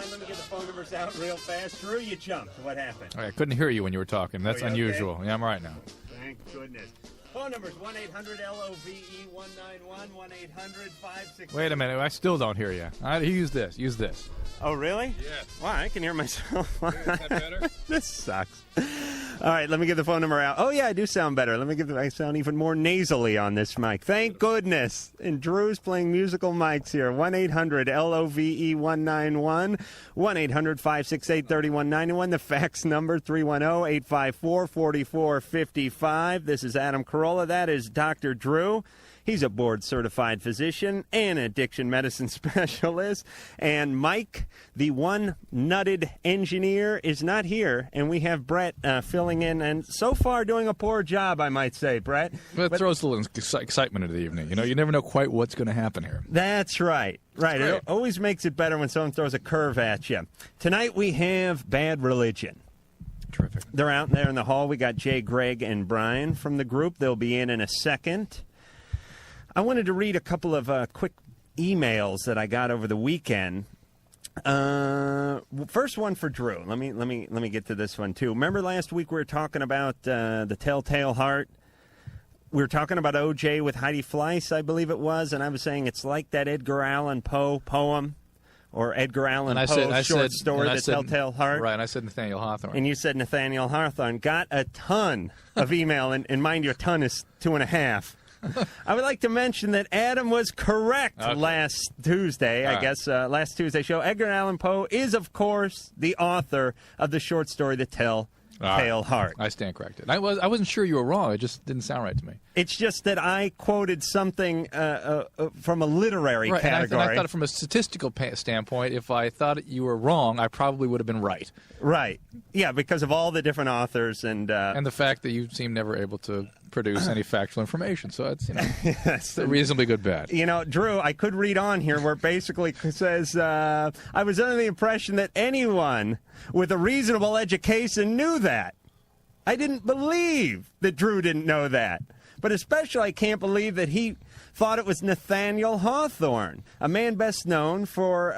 right, let me get the phone numbers out real fast. Drew, you jumped. What happened? I couldn't hear you when you were talking. That's unusual. Okay? Yeah, I'm right now. Thank goodness. Phone numbers 1-800-LOVE-191, 1-800-568. Wait a minute. I still don't hear you. Use this. Use this. Oh, really? Yes. Wow, I can hear myself. Is that better? This sucks. All right, let me get the phone number out. Oh, yeah, I do sound better. I sound even more nasally on this mic. Thank goodness. And Drew's playing musical mics here. 1-800-LOVE-191, 1-800-568-3191. The fax number, 310-854-4455. This is Adam Carolla. That is Dr. Drew. He's a board-certified physician and addiction medicine specialist. And Mike, the one-nutted engineer, is not here. And we have Brett filling in, and so far doing a poor job, I might say, Brett. Well, it throws a little excitement into the evening. You know, you never know quite what's going to happen here. That's right. Right. It always makes it better when someone throws a curve at you. Tonight we have Bad Relgion. Terrific. They're out there in the hall. We got Jay, Greg, and Brian from the group. They'll be in a second. I wanted to read a couple of quick emails that I got over the weekend. First one for Drew. Let me get to this one too. Remember last week we were talking about the Telltale Heart. We were talking about O.J. with Heidi Fleiss, I believe it was, and I was saying it's like that Edgar Allan Poe poem, or Edgar Allan Poe's short story, The Telltale Heart. Right, and I said Nathaniel Hawthorne. And you said Nathaniel Hawthorne. Got a ton of email, and mind you, a ton is 2.5. I would like to mention that Adam was correct last Tuesday, last Tuesday show. Edgar Allan Poe is, of course, the author of the short story, The Telltale Heart. I stand corrected. I wasn't sure you were wrong. It just didn't sound right to me. It's just that I quoted something from a literary category. And I thought from a statistical standpoint, if I thought you were wrong, I probably would have been right. Right. Yeah, because of all the different authors and the fact that you seem never able to produce any factual information. So it's yes, a reasonably good bet. You know, Drew, I could read on here where it basically says, I was under the impression that anyone with a reasonable education knew that. I didn't believe that Drew didn't know that. But especially I can't believe that he thought it was Nathaniel Hawthorne, a man best known for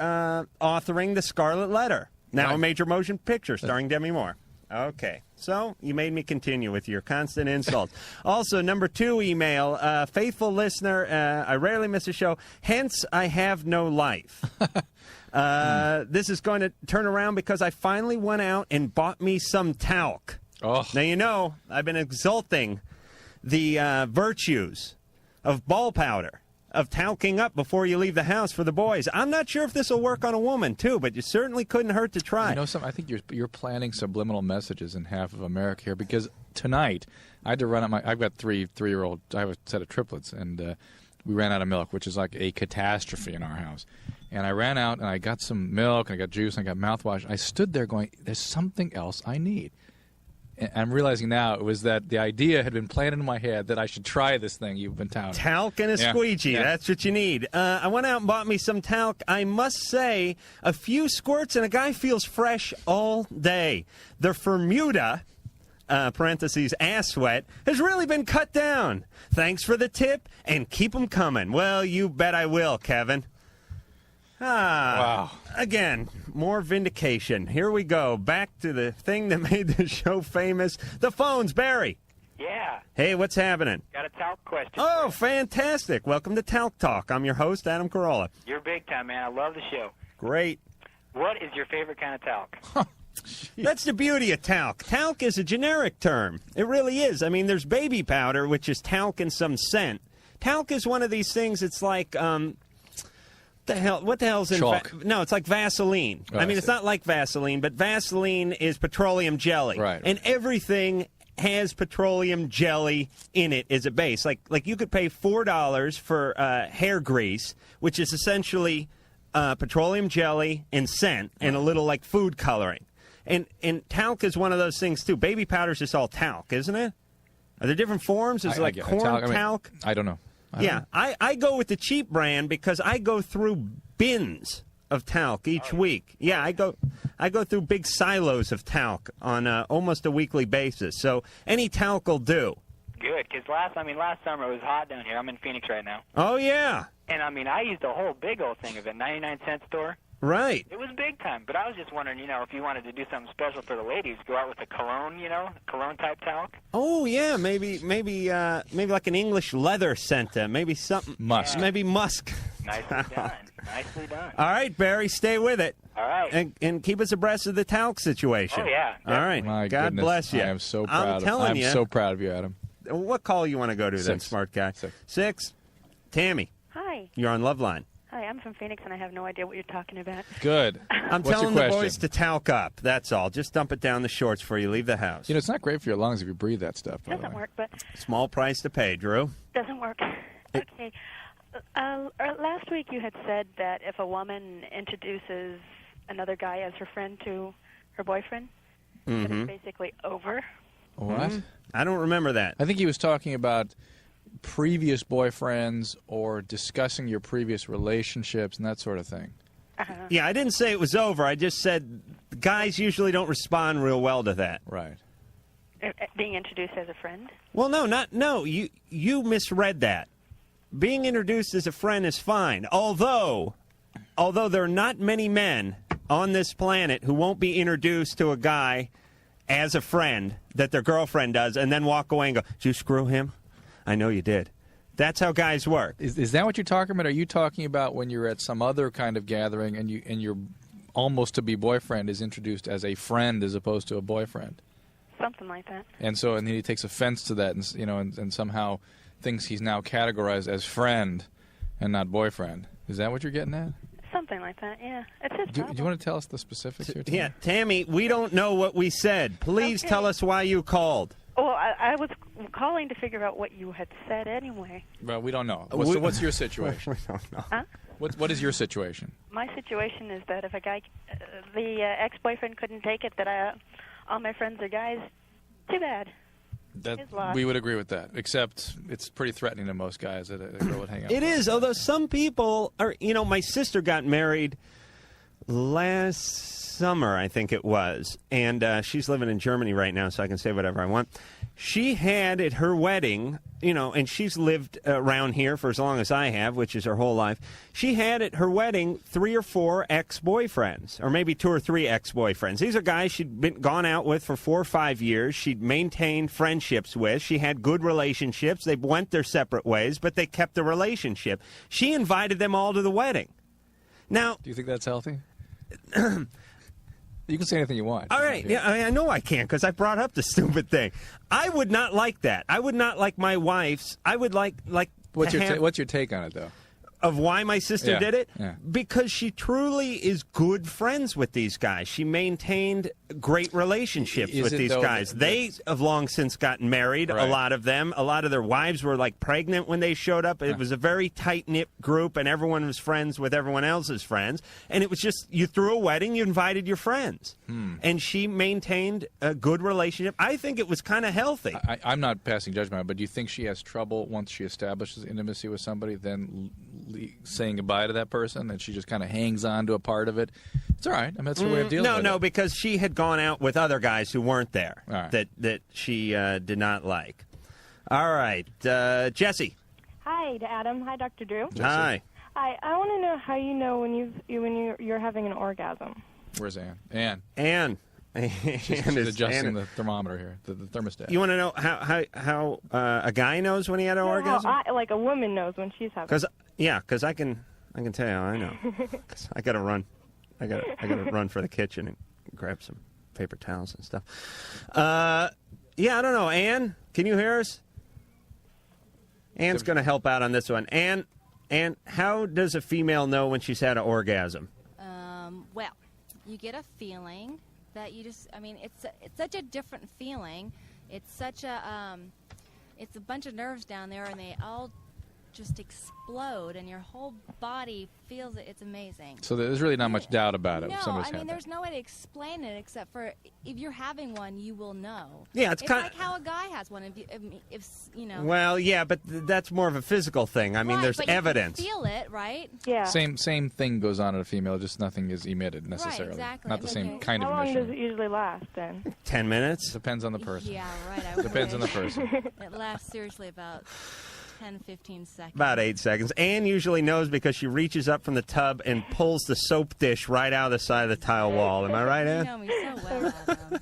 authoring The Scarlet Letter, now a major motion picture starring Demi Moore. Okay, so you made me continue with your constant insults. Also, number 2 email, faithful listener, I rarely miss a show, hence I have no life. This is going to turn around because I finally went out and bought me some talc. Oh. Now, you know, I've been exalting the virtues of ball powder, of talking up before you leave the house for the boys. I'm not sure if this will work on a woman, too, but you certainly couldn't hurt to try. You know something? I think you're planting subliminal messages in half of America here, because tonight I had to run out I've got three-year-old, I have a set of triplets, and we ran out of milk, which is like a catastrophe in our house. And I ran out, and I got some milk, and I got juice, and I got mouthwash. I stood there going, there's something else I need. I'm realizing now it was that the idea had been planted in my head that I should try this thing you've been touting. Talc and a squeegee. Yeah. That's what you need. I went out and bought me some talc. I must say, a few squirts and a guy feels fresh all day. The Bermuda, parentheses, ass sweat, has really been cut down. Thanks for the tip, and keep them coming. Well, you bet I will, Kevin. Wow. Again, more vindication. Here we go. Back to the thing that made the show famous. The phones, Barry. Yeah. Hey, what's happening? Got a talc question. Oh, fantastic. Welcome to Talc Talk. I'm your host, Adam Carolla. You're big time, man. I love the show. Great. What is your favorite kind of talc? That's the beauty of talc. Talc is a generic term. It really is. I mean, there's baby powder, which is talc and some scent. Talc is one of these things, it's like... What the hell's in chalk? No, it's like Vaseline. Oh, I mean, it's not like Vaseline, but Vaseline is petroleum jelly. Right. And everything has petroleum jelly in it as a base. Like you could pay $4 for hair grease, which is essentially petroleum jelly and scent and a little like food coloring. And talc is one of those things too. Baby powder is just all talc, isn't it? Are there different forms? Is it like corn talc? I don't know. I go with the cheap brand because I go through bins of talc each week. Yeah, I go through big silos of talc on almost a weekly basis. So any talc will do. Good, because last summer it was hot down here. I'm in Phoenix right now. Oh, yeah. And, I used a whole big old thing of it, 99-cent store. Right. It was big time, but I was just wondering, if you wanted to do something special for the ladies, go out with a cologne, cologne-type talc. Oh yeah, maybe like an English leather scent. Maybe something. Musk. Maybe musk. Nicely done. Nicely done. All right, Barry, stay with it. All right. And keep us abreast of the talc situation. Oh, yeah. All right. My God goodness, bless you. I am so proud. I'm I'm so proud of you, Adam. What call you want to go to then, 6. smart guy? 6. 6. Tammy, Hi. you're on Loveline. Hi, I'm from Phoenix, and I have no idea what you're talking about. Good. I'm What's telling your the question? boys to talc up. That's all. Just dump it down the shorts before you leave the house. It's not great for your lungs if you breathe that stuff. By the Doesn't way. work, but Small price to pay, Drew. doesn't work. Okay. Last week you had said that if a woman introduces another guy as her friend to her boyfriend, that it's basically over. What? I don't remember that. I think he was talking about previous boyfriends or discussing your previous relationships and that sort of thing. Yeah, I didn't say it was over. I just said guys usually don't respond real well to that. Right. Being introduced as a friend? Well, no. You misread that. Being introduced as a friend is fine. Although there are not many men on this planet who won't be introduced to a guy as a friend that their girlfriend does and then walk away and go, "Did you screw him? I know you did." That's how guys work. Is that what you're talking about? Are you talking about when you're at some other kind of gathering and your almost to be boyfriend is introduced as a friend as opposed to a boyfriend? Something like that. And then he takes offense to that, and somehow thinks he's now categorized as friend and not boyfriend. Is that what you're getting at? Something like that, yeah. It's his Do problem. you want to tell us the specifics here? Tammy? Yeah, Tammy, we don't know what we said. Please Okay. tell us why you called. Well, I was calling to figure out what you had said anyway. Well, we don't know. We- So what's your situation? We don't know. Huh? What is your situation? My situation is that if a guy, the ex-boyfriend couldn't take it that all my friends are guys, too bad. His loss. We would agree with that, except it's pretty threatening to most guys that a girl would hang out It with. is, although some people are, my sister got married last summer, I think it was, and she's living in Germany right now, so I can say whatever I want. She had at her wedding, and she's lived around here for as long as I have, which is her whole life. She had at her wedding 3 or 4 ex-boyfriends, or maybe 2 or 3 ex-boyfriends. These are guys she'd gone out with for 4 or 5 years. She'd maintained friendships with. She had good relationships. They went their separate ways, but they kept the relationship. She invited them all to the wedding. Now, Do you think that's healthy? You can say anything you want. all right, yeah, I know I can because I brought up the stupid thing. I would not like that. I would not like my wife's. I would like What's to your have, what's your take on it though? of why my sister Yeah, did it? yeah. Because she truly is good friends with these guys. She maintained great relationships Is with it, these though, guys. that- They have long since gotten married, Right. a lot of them. A lot of their wives were like pregnant when they showed up. It was a very tight-knit group, and everyone was friends with everyone else's friends. And it was just, you threw a wedding, you invited your friends. And she maintained a good relationship. I think it was kind of healthy. I'm not passing judgment on it, but do you think she has trouble once she establishes intimacy with somebody, then saying goodbye to that person, and she just kind of hangs on to a part of it? It's all right. I mean, that's her way of dealing with it. No, because she had gone out with other guys who weren't there All right. that she did not like. All right, Jesse. Hi, Adam. Hi, Dr. Drew. Hi. Hi. I want to know how you know when you're having an orgasm. Where's Ann? Ann. Ann. She's adjusting the thermometer here, the thermostat. You want to know how a guy knows when he had an No, orgasm? how like a woman knows when she's having. Because I can tell you how I know. 'Cause I got to run. I got to run for the kitchen and grab some paper towels and stuff. Yeah, I don't know. Ann, can you hear us? Ann's going to help out on this one. Ann, how does a female know when she's had an orgasm? Well, you get a feeling that you just, it's such a different feeling. It's such a, it's a bunch of nerves down there, and they all just explode, and your whole body feels it. It's amazing. So there's really not much doubt about it. No, if somebody's had there's no way to explain it except for if you're having one, you will know. Yeah, it's kind like how a guy has one. If you know. Well, yeah, but that's more of a physical thing. I mean, Right, there's but you can evidence. feel it, right? Yeah. Same thing goes on in a female, just nothing is emitted necessarily. exactly. Not the same Okay. kind How of long emission. does it usually last then? 10 minutes? Depends on the person. Yeah, right. I Depends on the wish. person. It lasts seriously about 10, 15 seconds. About 8 seconds. Ann usually knows because she reaches up from the tub and pulls the soap dish right out of the side of the tile wall. Am I right, You Ann? know me so well, Adam.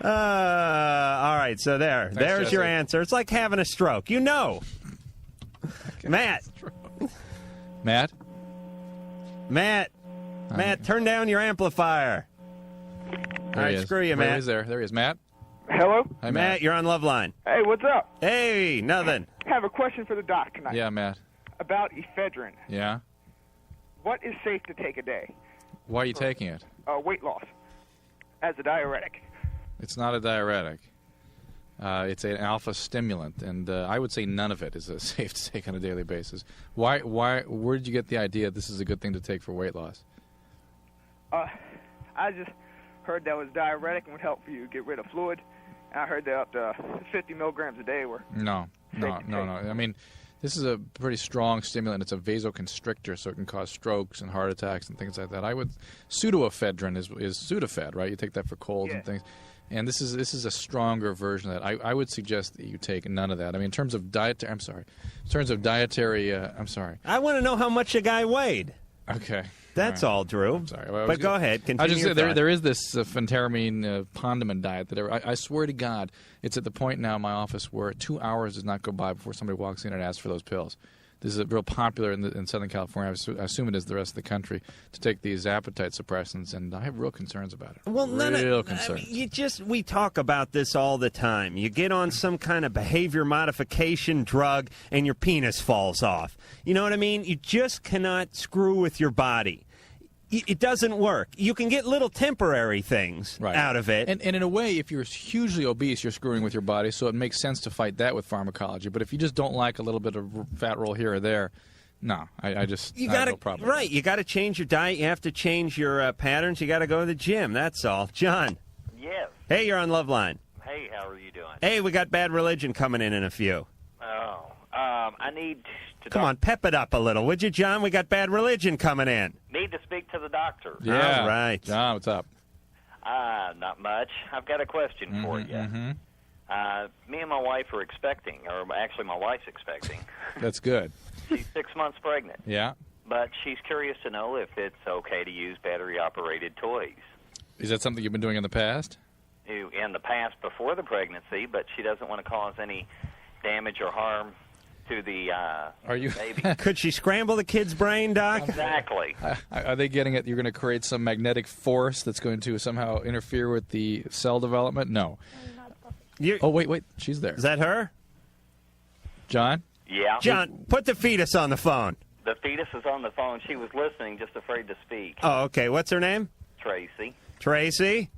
All right, so there's Jesse. your answer. It's like having a stroke. You know. Matt. Matt? Matt, turn down your amplifier. There he is. Screw you, Wait, Matt. he's there. There he is. Matt? Hello? Hi, Matt, you're on Loveline. Hey, what's up? Hey, nothing. I have a question for the doc tonight Yeah, Matt. about ephedrine. Yeah? What is safe to take a day? Why are you taking it? Weight loss as a diuretic. It's not a diuretic. It's an alpha stimulant, and I would say none of it is safe to take on a daily basis. Why? Where did you get the idea this is a good thing to take for weight loss? I just heard that was diuretic and would help you get rid of fluid. And I heard that up to 50 milligrams a day were. No. I mean, this is a pretty strong stimulant. It's a vasoconstrictor, so it can cause strokes and heart attacks and things like that. Pseudoephedrine is Sudafed, right? You take that for colds and things. And this is a stronger version of that. I would suggest that you take none of that. I mean, in terms of dietary, I want to know how much a guy weighed. Okay. That's all, Drew. I'm sorry. But go ahead. Continue. I just your say thought. there is this phentermine condiment diet that I swear to God, it's at the point now in my office where 2 hours does not go by before somebody walks in and asks for those pills. This is real popular in Southern California. I assume it is the rest of the country to take these appetite suppressants, and I have real concerns about it. Well, real concerns. I mean, we talk about this all the time. You get on some kind of behavior modification drug, and your penis falls off. You know what I mean? You just cannot screw with your body. It doesn't work. You can get little temporary things out of it. And in a way, if you're hugely obese, you're screwing with your body, so it makes sense to fight that with pharmacology. But if you just don't like a little bit of fat roll here or there, no, I have no problem. Right, you got to change your diet. You have to change your patterns. You got to go to the gym. That's all. John. Yes. Hey, you're on Loveline. Hey, how are you doing? Hey, we got Bad Religion coming in a few. Oh, I need to Come on, pep it up a little, would you, John? We got Bad Religion coming in. Need to speak to the doctor. Yeah. All right. John, what's up? Not much. I've got a question for you. Me and my wife are expecting, or actually my wife's expecting. That's good. She's 6 months pregnant. Yeah. But she's curious to know if it's okay to use battery-operated toys. Is that something you've been doing in the past? In the past, before the pregnancy, but she doesn't want to cause any damage or harm to the baby. Could she scramble the kid's brain, Doc? Exactly. Are they getting it? You're going to create some magnetic force that's going to somehow interfere with the cell development? No. Oh, wait. She's there. Is that her? John? Yeah. John, put the fetus on the phone. The fetus is on the phone. She was listening, just afraid to speak. Oh, okay. What's her name? Tracy. Tracy?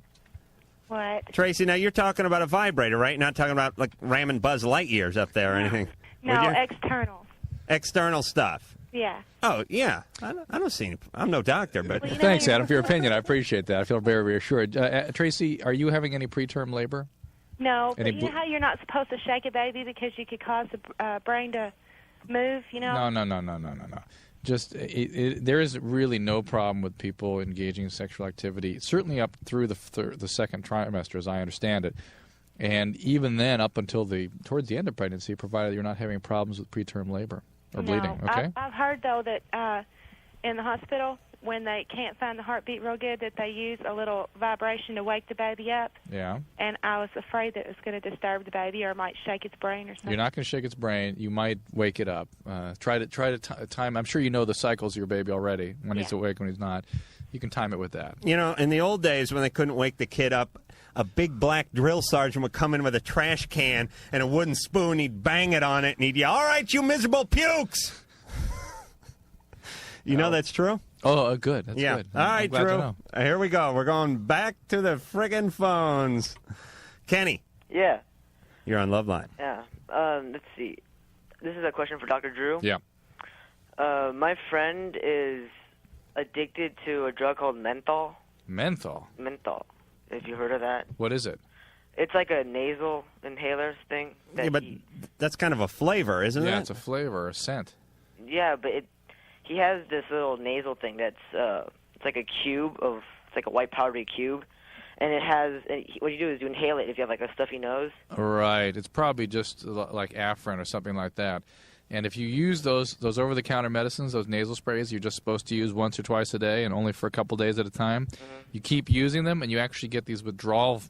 What? Tracy, now you're talking about a vibrator, right? Not talking about, like, ramming Buzz Lightyears up there or anything. No, external. External stuff. Yeah. Oh, yeah. I don't see any, I'm no doctor, but... Well, Thanks, Adam, for your opinion. I appreciate that. I feel very reassured. Tracy, are you having any preterm labor? No, but Any you know how you're not supposed to shake a baby because you could cause the brain to move, you know? No. Just there is really no problem with people engaging in sexual activity, certainly up through the second trimester, as I understand it. And even then, up until towards the end of pregnancy, provided you're not having problems with preterm labor or bleeding. Okay. I've heard though that in the hospital, when they can't find the heartbeat real good, that they use a little vibration to wake the baby up. Yeah. And I was afraid that it was going to disturb the baby or it might shake its brain or something. You're not going to shake its brain. You might wake it up. Try to time. I'm sure you know the cycles of your baby already. When he's awake, when he's not. You can time it with that. You know, in the old days when they couldn't wake the kid up, a big black drill sergeant would come in with a trash can and a wooden spoon. He'd bang it on it, and he'd yell, "All right, you miserable pukes!" You know that's true? Oh, good. That's good. All right, I'm glad to Drew. know. Here we go. We're going back to the friggin' phones. Kenny, Yeah. you're on Loveline. Yeah. Let's see. This is a question for Dr. Drew. Yeah. My friend is addicted to a drug called menthol. Menthol. Menthol. Have you heard of that? What is it? It's like a nasal inhaler thing. That But that's kind of a flavor, isn't it? Yeah, it's a flavor, a scent. Yeah, but he has this little nasal thing that's it's like a cube of, it's like a white powdery cube, and it has. What you do is you inhale it if you have like a stuffy nose. Right. It's probably just like Afrin or something like that. And if you use those over-the-counter medicines, those nasal sprays, you're just supposed to use once or twice a day and only for a couple days at a time. You keep using them, and you actually get these withdrawal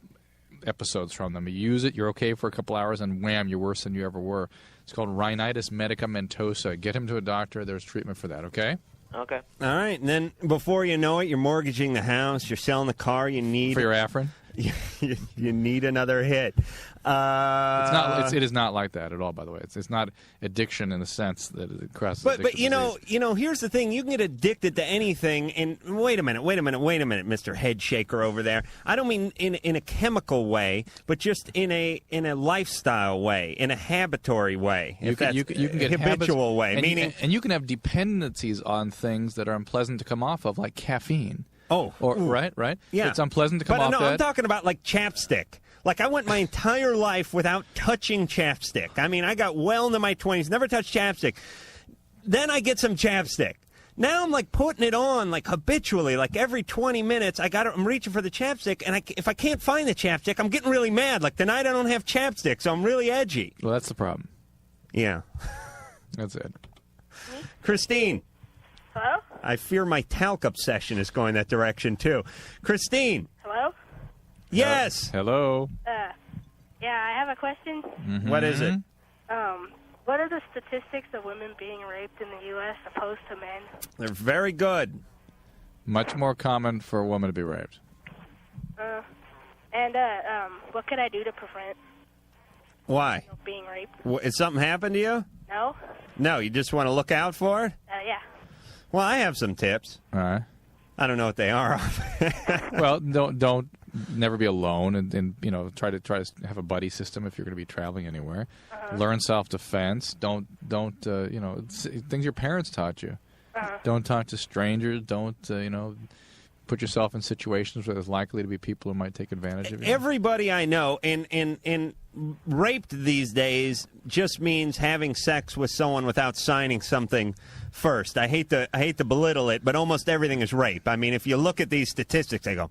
episodes from them. You use it, you're okay for a couple hours, and wham, you're worse than you ever were. It's called rhinitis medicamentosa. Get him to a doctor. There's treatment for that, okay? Okay. All right, and then before you know it, you're mortgaging the house, you're selling the car you need. For your Afrin? You need another hit. It is not like that at all, by the way. It's not addiction in the sense that it crosses. But you know, here's the thing: you can get addicted to anything. And wait a minute, Mr. Head Shaker over there. I don't mean in a chemical way, but just in a lifestyle way, in a habitory way. You can get habitual way, meaning you can have dependencies on things that are unpleasant to come off of, like caffeine. Oh, right. Yeah, it's unpleasant to come off. But no, that. I'm talking about like chapstick. Like I went my entire life without touching chapstick. I mean, I got well into my 20s, never touched chapstick. Then I get some chapstick. Now I'm like putting it on like habitually, like every 20 minutes. I'm reaching for the chapstick, and if I can't find the chapstick, I'm getting really mad. Like tonight I don't have chapstick, so I'm really edgy. Well, that's the problem. Yeah, that's it. Christine. Hello? I fear my talc obsession is going that direction, too. Christine. Hello? Yes. Hello. Yeah, I have a question. Mm-hmm. What is it? What are the statistics of women being raped in the U.S. opposed to men? They're very good. Much more common for a woman to be raped. What could I do to prevent Why? being raped? Has something happened to you? No? No, you just want to look out for it? Yeah. Well, I have some tips. All right. I don't know what they are. Well, don't never be alone, and try to have a buddy system if you're going to be traveling anywhere. Learn self-defense. Don't things your parents taught you. Don't talk to strangers. Don't put yourself in situations where there's likely to be people who might take advantage of you. Everybody I know and raped these days just means having sex with someone without signing something first. I hate to belittle it, but almost everything is rape. I mean, if you look at these statistics, they go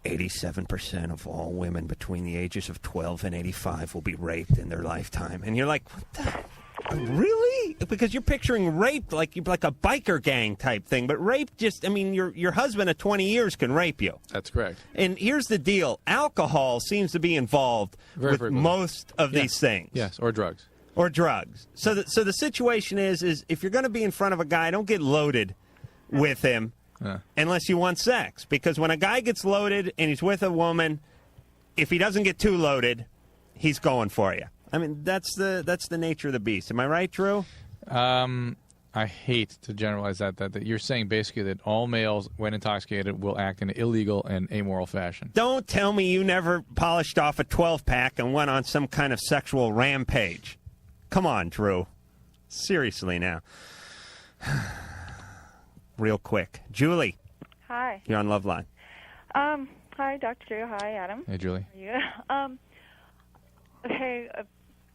87% of all women between the ages of 12 and 85 will be raped in their lifetime. And you're like, what the? Really? Because you're picturing rape like a biker gang type thing, but rape your husband of 20 years can rape you. That's correct. And here's the deal: alcohol seems to be involved with most of these things. Yes, or drugs. Or drugs. So the situation is if you're going to be in front of a guy, don't get loaded with him unless you want sex. Because when a guy gets loaded and he's with a woman, if he doesn't get too loaded, he's going for you. I mean, that's the nature of the beast. Am I right, Drew? I hate to generalize that you're saying basically that all males, when intoxicated, will act in an illegal and amoral fashion. Don't tell me you never polished off a 12-pack and went on some kind of sexual rampage. Come on, Drew. Seriously now. Real quick. Julie. Hi. You're on Loveline. Hi, Dr. Drew. Hi, Adam. Hey, Julie. How are you? Okay,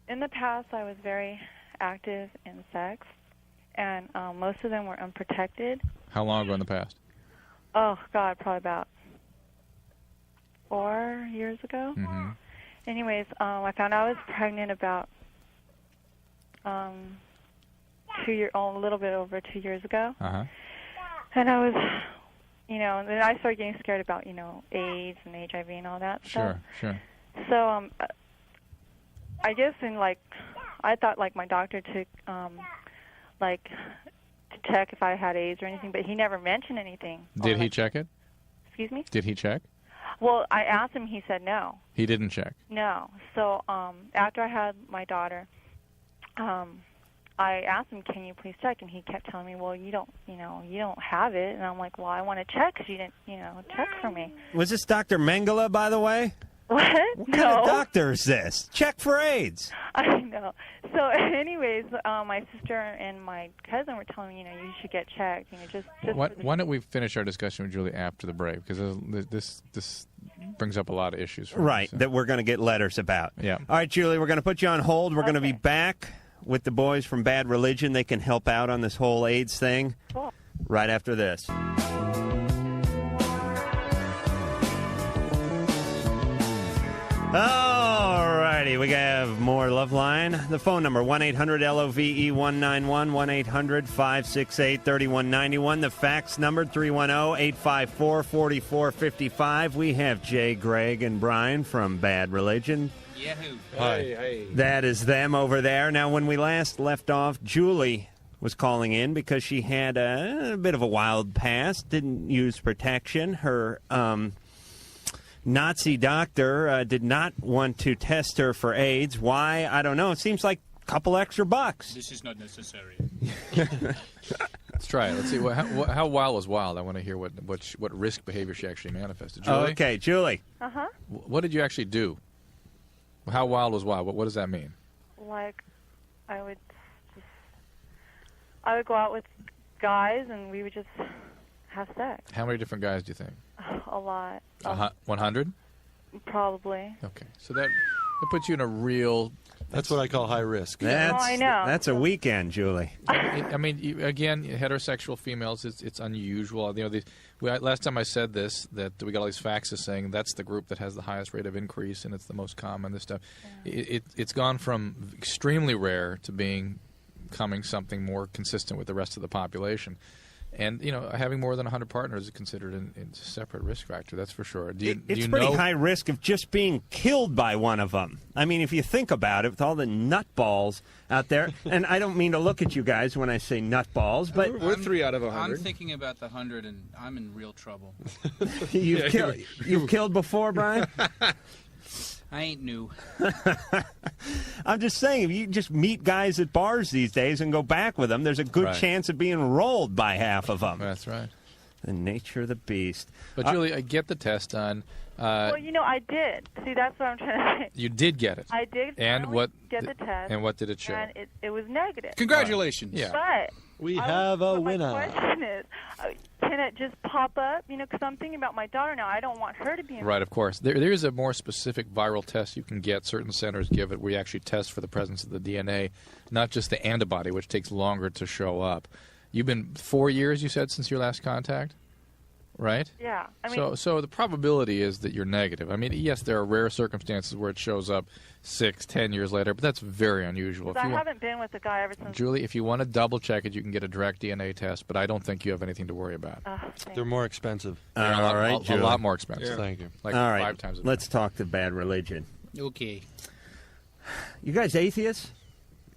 in the past I was very active in sex, and most of them were unprotected. How long ago in the past? Oh, God, probably about 4 years ago. Mm-hmm. Anyways, I found out I was pregnant about a little bit over 2 years ago. Uh-huh. And I was, and then I started getting scared about, AIDS and HIV and all that stuff. Sure. So, I guess I thought my doctor took, to check if I had AIDS or anything, but he never mentioned anything. Did he check it? Excuse me? Did he check? Well, I asked him, he said no. He didn't check? No. So, after I had my daughter, I asked him, can you please check? And he kept telling me, well, you don't have it. And I'm like, well, I want to check because you didn't, check for me. Was this Dr. Mengele, by the way? What? What kind of doctor is this? Check for AIDS. I know. So, anyways, my sister and my cousin were telling me, you should get checked. Just why don't we finish our discussion with Julie after the break? Because this brings up a lot of issues for me, so. That we're going to get letters about. Yeah. All right, Julie, we're going to put you on hold. We're going to be back with the boys from Bad Relgion. They can help out on this whole AIDS thing. Cool. Right after this. All righty, we have more Loveline. The phone number, 1-800-LOVE-191, 1-800-568-3191. The fax number, 310-854-4455. We have Jay, Greg, and Brian from Bad Religion. Yahoo. Hi. That is them over there. Now, when we last left off, Julie was calling in because she had a bit of a wild past, didn't use protection. Her Nazi doctor did not want to test her for AIDS. Why? I don't know. It seems like a couple extra bucks. This is not necessary. Let's try it. Let's see. How wild was wild? I want to hear what risk behavior she actually manifested. Julie? Okay, Julie. Uh-huh. What did you actually do? How wild was wild? What does that mean? Like, I would go out with guys and we would just have sex. How many different guys do you think? A lot. 100? Probably. Okay. So that puts you in a real... That's what I call high risk. I know. That's a weekend, Julie. I mean, again, heterosexual females, it's unusual. You know, last time I said this, that we got all these faxes saying that's the group that has the highest rate of increase and it's the most common. This stuff, it's gone from extremely rare to becoming something more consistent with the rest of the population. And, you know, having more than 100 partners is considered a separate risk factor, that's for sure. It's pretty high risk of just being killed by one of them. I mean, if you think about it, with all the nutballs out there, and I don't mean to look at you guys when I say nutballs, but... We're 3 out of 100. I'm thinking about the 100, and I'm in real trouble. You've killed before, Brian? I ain't new. I'm just saying, if you just meet guys at bars these days and go back with them, there's a good chance of being rolled by half of them. That's right. The nature of the beast. But, Julie, I get the test done. Well, you know, I did. See, that's what I'm trying to say. You did get it. I did get the test. And what did it show? And it was negative. Congratulations. Yeah. But we have a winner. My question is, can it just pop up? You know, because I'm thinking about my daughter now. I don't want her to be in. Right, of course. There is a more specific viral test you can get. Certain centers give it where you actually test for the presence of the DNA, not just the antibody, which takes longer to show up. You've been 4 years, you said, since your last contact? Right? Yeah. I mean, so the probability is that you're negative. I mean, yes, there are rare circumstances where it shows up 6, 10 years later, but that's very unusual. I haven't been with a guy ever since. Julie, if you want to double check it, you can get a direct DNA test, but I don't think you have anything to worry about. They're more expensive. They're a lot more expensive. Yeah. Thank you. Like all right, 5 times. Let's talk to Bad Religion. Okay. You guys atheists?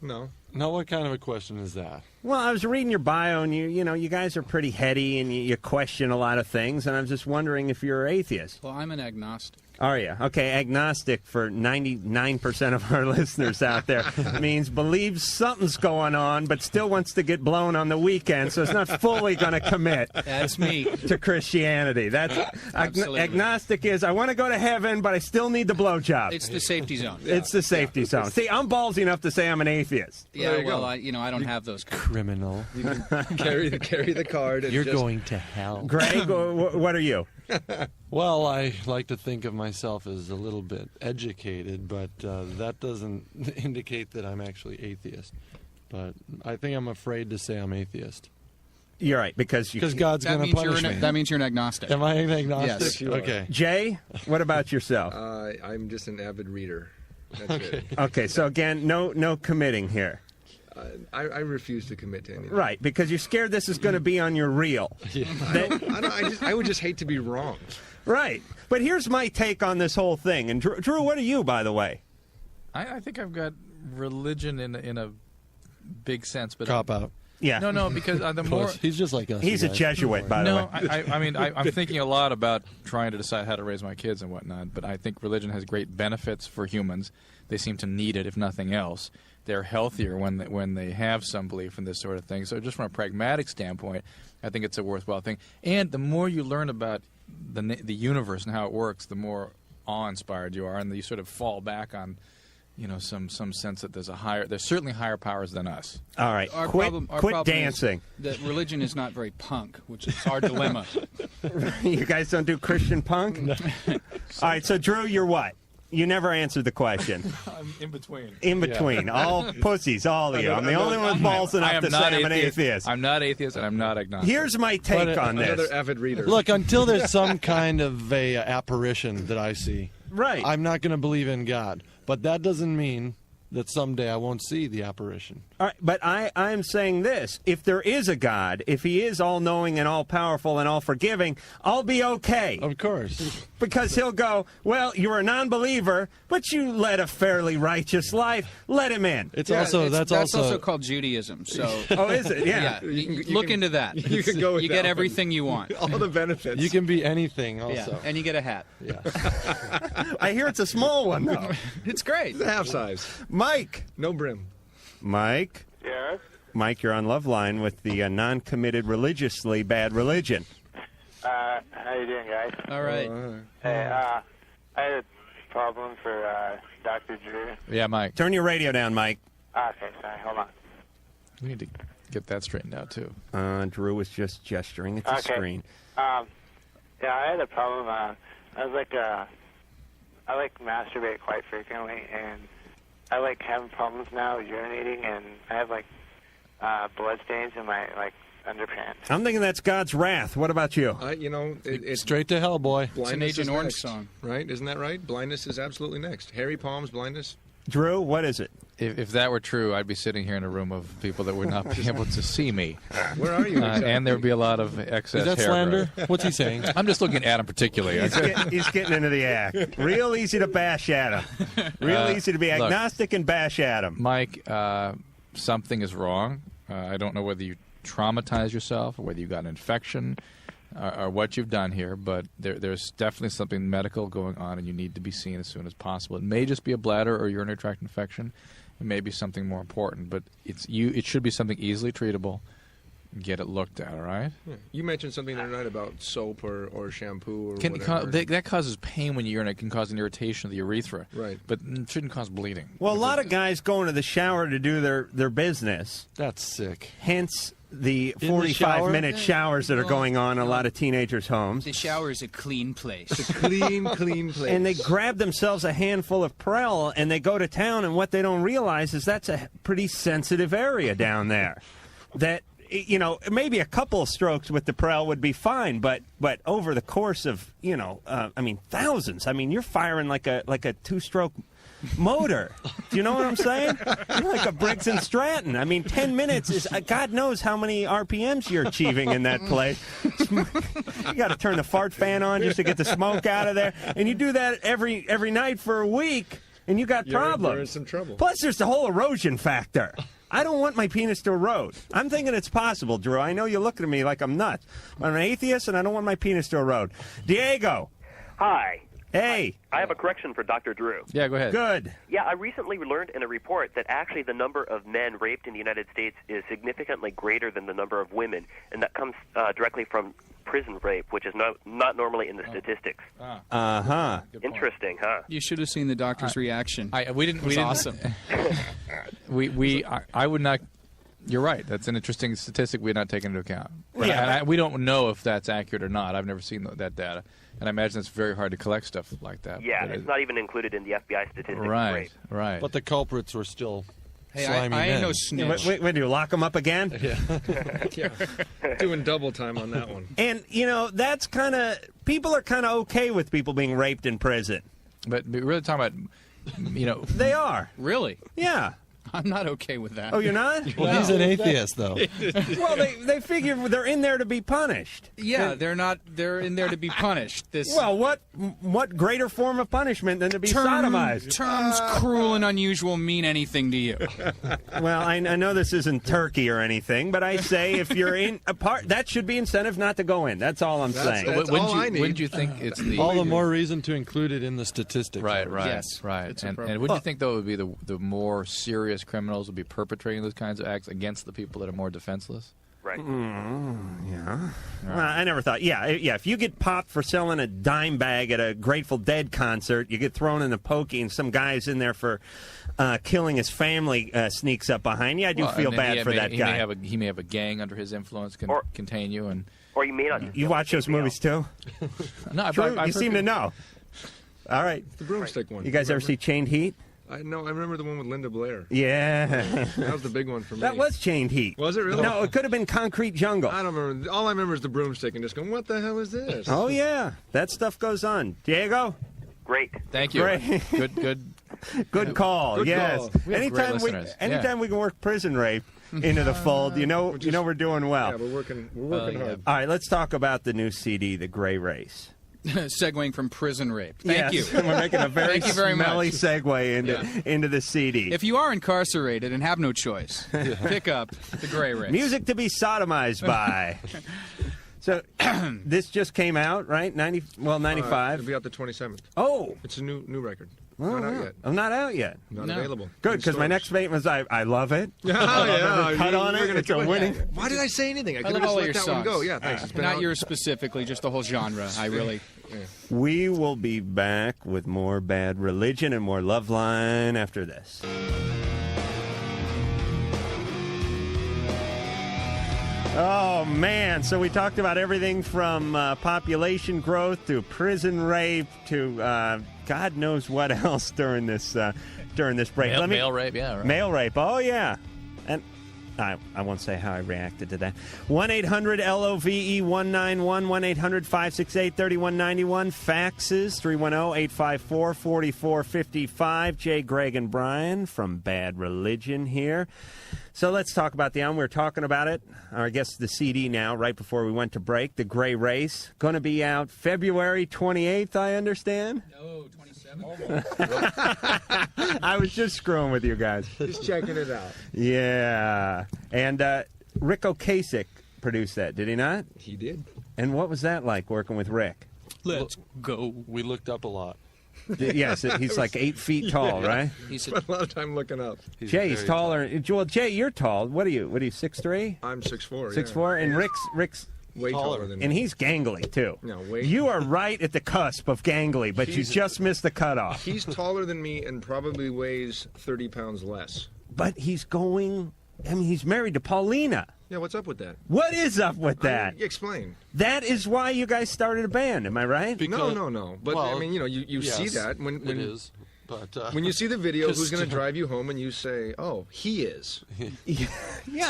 No. Now, what kind of a question is that? Well, I was reading your bio, and you guys are pretty heady, and you question a lot of things, and I'm just wondering if you're an atheist. Well, I'm an agnostic. Are you? Okay, agnostic for 99% of our listeners out there means believes something's going on, but still wants to get blown on the weekend, so it's not fully going to commit. That's me. To Christianity. That's agnostic is, I want to go to heaven, but I still need the blowjob. It's the safety zone. It's the safety zone. See, I'm ballsy enough to say I'm an atheist. Yeah, well, I don't have those. Criminal. You can carry the card. And You're going to hell. Greg, what are you? Well, I like to think of myself as a little bit educated, but that doesn't indicate that I'm actually atheist. But I think I'm afraid to say I'm atheist. You're right, because God's going to punish me. That means you're an agnostic. Am I an agnostic? Yes. Okay. Jay, what about yourself? I'm just an avid reader. That's it. Okay, so again, no committing here. I refuse to commit to anything. Right, because you're scared this is going to be on your reel. Yeah. I would just hate to be wrong. Right. But here's my take on this whole thing. And Drew, what are you, by the way? I think I've got religion in a big sense, but cop out. Yeah. No, because the more he's just like us. He's a Jesuit, by the way. I mean, I'm thinking a lot about trying to decide how to raise my kids and whatnot. But I think religion has great benefits for humans. They seem to need it, if nothing else. They're healthier when they have some belief in this sort of thing. So just from a pragmatic standpoint, I think it's a worthwhile thing. And the more you learn about the universe and how it works, the more awe-inspired you are, and you sort of fall back on, some sense that there's certainly higher powers than us. All right, Our quit problem dancing. Is that religion is not very punk, which is our dilemma. You guys don't do Christian punk? No. All right, so Drew, you're what? You never answered the question. I'm in between. In between. Yeah. All pussies, all of you. I'm the only one with balls enough to say I'm an atheist. I'm not atheist, and I'm not agnostic. Here's my take on this. Another avid reader. Look, until there's some kind of a apparition that I see, Right. I'm not going to believe in God. But that doesn't mean that someday I won't see the apparition. All right, but I'm saying this. If there is a God, if he is all-knowing and all-powerful and all-forgiving, I'll be okay. Of course. Because he'll go, well, you're a non-believer, but you led a fairly righteous life. Let him in. That's also called Judaism. So. Oh, is it? Yeah. Look into that. You can go with You that get one. everything you want. All the benefits. You can be anything also. Yeah, and you get a hat. Yeah. I hear it's a small one, though. It's great. It's a half size. Mike. No brim. Mike. Yes? Mike, you're on Loveline with the non-committed religiously Bad Religion. How you doing, guys? All right. Hey, I had a problem for Dr. Drew. Yeah, Mike. Turn your radio down, Mike. Okay, sorry, hold on. We need to get that straightened out, too. Drew was just gesturing at the screen. Yeah, I had a problem. I was like, I like masturbate quite frequently, and I like having problems now with urinating, and I have like blood stains in my like underpants. I'm thinking that's God's wrath. What about you? It's straight to hell, boy. Blindness It's an Agent is Orange next, song. right? Isn't that right? Blindness is absolutely next. Hairy palms, blindness. Drew, what is it? If that were true, I'd be sitting here in a room of people that would not be able to see me. Where are you exactly? And there would be a lot of excess Is that hair slander? growth. What's he saying? I'm just looking at him particularly. He's getting into the act. Real easy to bash at him. Real easy to be look, agnostic and bash at him. Mike, something is wrong. I don't know whether you traumatized yourself or whether you got an infection or what you've done here, but there's definitely something medical going on, and you need to be seen as soon as possible. It may just be a bladder or urinary tract infection. It may be something more important, but it should be something easily treatable. Get it looked at, all right? Yeah. You mentioned something the other night about soap or shampoo or That whatever. causes pain when you urinate. It can cause an irritation of the urethra. Right. But it shouldn't cause bleeding. Well, a lot of guys go into the shower to do their business. That's sick. Hence the In the 45-minute showers that are going on in a lot of teenagers' homes. The shower is a clean place. It's a clean place. And they grab themselves a handful of Prel and they go to town, and what they don't realize is that's a pretty sensitive area down there. That, you know, maybe a couple of strokes with the Prel would be fine, but over the course of, thousands. I mean, you're firing like a two-stroke motor. Do you know what I'm saying? You're like a Briggs and Stratton. I mean, 10 minutes is, God knows how many RPMs you're achieving in that place. You got to turn the fart fan on just to get the smoke out of there. And you do that every night for a week, and you got problems. You're in some trouble. Plus, there's the whole erosion factor. I don't want my penis to erode. I'm thinking it's possible, Drew. I know you're looking at me like I'm nuts. I'm an atheist, and I don't want my penis to erode. Diego. Hi. Hey. I have a correction for Dr. Drew. Yeah, go ahead. Good. Yeah, I recently learned in a report that actually the number of men raped in the United States is significantly greater than the number of women, and that comes directly from prison rape, which is not normally in the statistics. Uh-huh. Interesting, huh? You should have seen the doctor's reaction. We didn't. It was awesome. I would not. You're right. That's an interesting statistic we had not taken into account. Yeah. And we don't know if that's accurate or not. I've never seen that data. And I imagine it's very hard to collect stuff like that. Yeah, it's not even included in the FBI statistics. Right, right. But the culprits were still Hey, slimy I ain't men. no snitch. Wait, do you lock them up again? Yeah. Doing double time on that one. And, that's kind of, people are kind of okay with people being raped in prison. But really talking about, They are. Really? Yeah. I'm not okay with that. Oh, you're not? Well, he's an atheist, though. Well, they figure they're in there to be punished. Yeah, they're not. They're in there to be punished. Well, what greater form of punishment than to be sodomized? Terms cruel and unusual mean anything to you? Well, I know this isn't Turkey or anything, but I say if you're in a part, that should be incentive not to go in. That's all I'm saying. That's all I need. Wouldn't you think it's the All the more reason to include it in the statistics. Right. Yes, right. it's And appropriate. wouldn't you think though it would be the more serious criminals would be perpetrating those kinds of acts against the people that are more defenseless? Right. Yeah. Well, I never thought. Yeah. If you get popped for selling a dime bag at a Grateful Dead concert, you get thrown in the pokey, and some guy's in there for killing his family sneaks up behind you. I do feel bad for that guy. He may have a gang under his influence can contain you, and or you may not. You watch those movies too? No, True? I've You seem to know. All right. The broomstick one. You guys ever see Chained Heat? I remember the one with Linda Blair. Yeah. That was the big one for me. That was Chained Heat. Was it really? No, it could have been Concrete Jungle. I don't remember. All I remember is the broomstick and just going, what the hell is this? Oh, yeah. That stuff goes on. Diego? Great. Thank you. Great. Good call. Good yes. call. We have great Anytime listeners. anytime we can work prison rape into the fold, you know we're doing well. Yeah, we're working hard. All right, let's talk about the new CD, The Gray Race. Segueing from prison rape. Thank Yes, you. We're making a very Thank you very smelly much. segue into the CD. If you are incarcerated and have no choice, pick up The Gray Race. Music to be sodomized by. So this just came out, right? 95. It'll be out the 27th. Oh, It's a new record. well, Not out yet. I'm not out yet. Not available. Good, In because my stores. next statement was I love it. Yeah, I love yeah. every cut on We're it. gonna It's a do it. winning. Why did I say anything? I I could love have all just your let that one songs. go. Yeah, thanks. It's been Not out. yours specifically, just the whole genre. I really. We will be back with more Bad Religion and more Loveline after this. Oh, man. So we talked about everything from population growth to prison rape to God knows what else during this break. Male rape, yeah. Right. Male rape. Oh, yeah. And I won't say how I reacted to that. 1-800-LOVE-191, 1-800-568-3191. Faxes, 310-854-4455. Jay, Greg, and Brian from Bad Religion here. So let's talk about the album. We were talking about it, or I guess the CD now, right before we went to break. The Gray Race. Going to be out February 28th, I understand? No, 27. I was just screwing with you guys. Just checking it out. Yeah. And Ric Ocasek produced that, did he not? He did. And what was that like, working with Rick? Let's go. We looked up a lot. Yes, he's like 8 feet tall, Yeah. right? He said, Spent a lot of time looking up. Jay's taller. Well, Jay, you're tall. What are you? 6'3"? I'm 6'4". 6'4", and Rick's way taller than me. and he's gangly too. No, way. You are right at the cusp of gangly, but you just missed the cutoff. He's taller than me and probably weighs 30 pounds less. But he's married to Paulina. Yeah, what's up with that? What is up with that? Explain. That is why you guys started a band, am I right? No. But well, I mean, you see yes, that when it is. But when you see the video, who's going to just- drive you home, and you say, "Oh, he is." Yeah,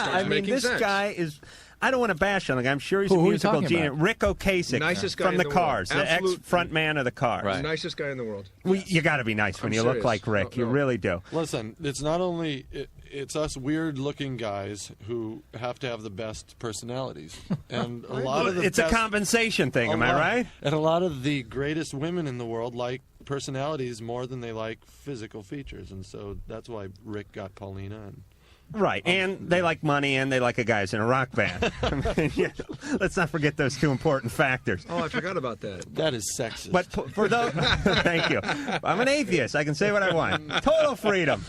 Starts I mean, making this sense. guy is. I don't want to bash on the guy. I'm sure he's Who a are you musical talking genius. about? Ric Ocasek, Nicest guy from in the the world. Cars, the Absolute- ex-front man of the Cars. Right. Nicest guy in the world. You got to be nice when I'm you look serious. like Rick. No, You no. really do. Listen, it's not only it's us weird-looking guys who have to have the best personalities, and a lot of the It's best, a compensation thing, am I lot- right? And a lot of the greatest women in the world like personalities more than they like physical features, and so that's why Rick got Paulina. And Right, and they like money, and they like a guy who's in a rock band. I mean, let's not forget those two important factors. Oh, I forgot about that. that is sexist. But for those, thank you. I'm an atheist. I can say what I want. Total freedom.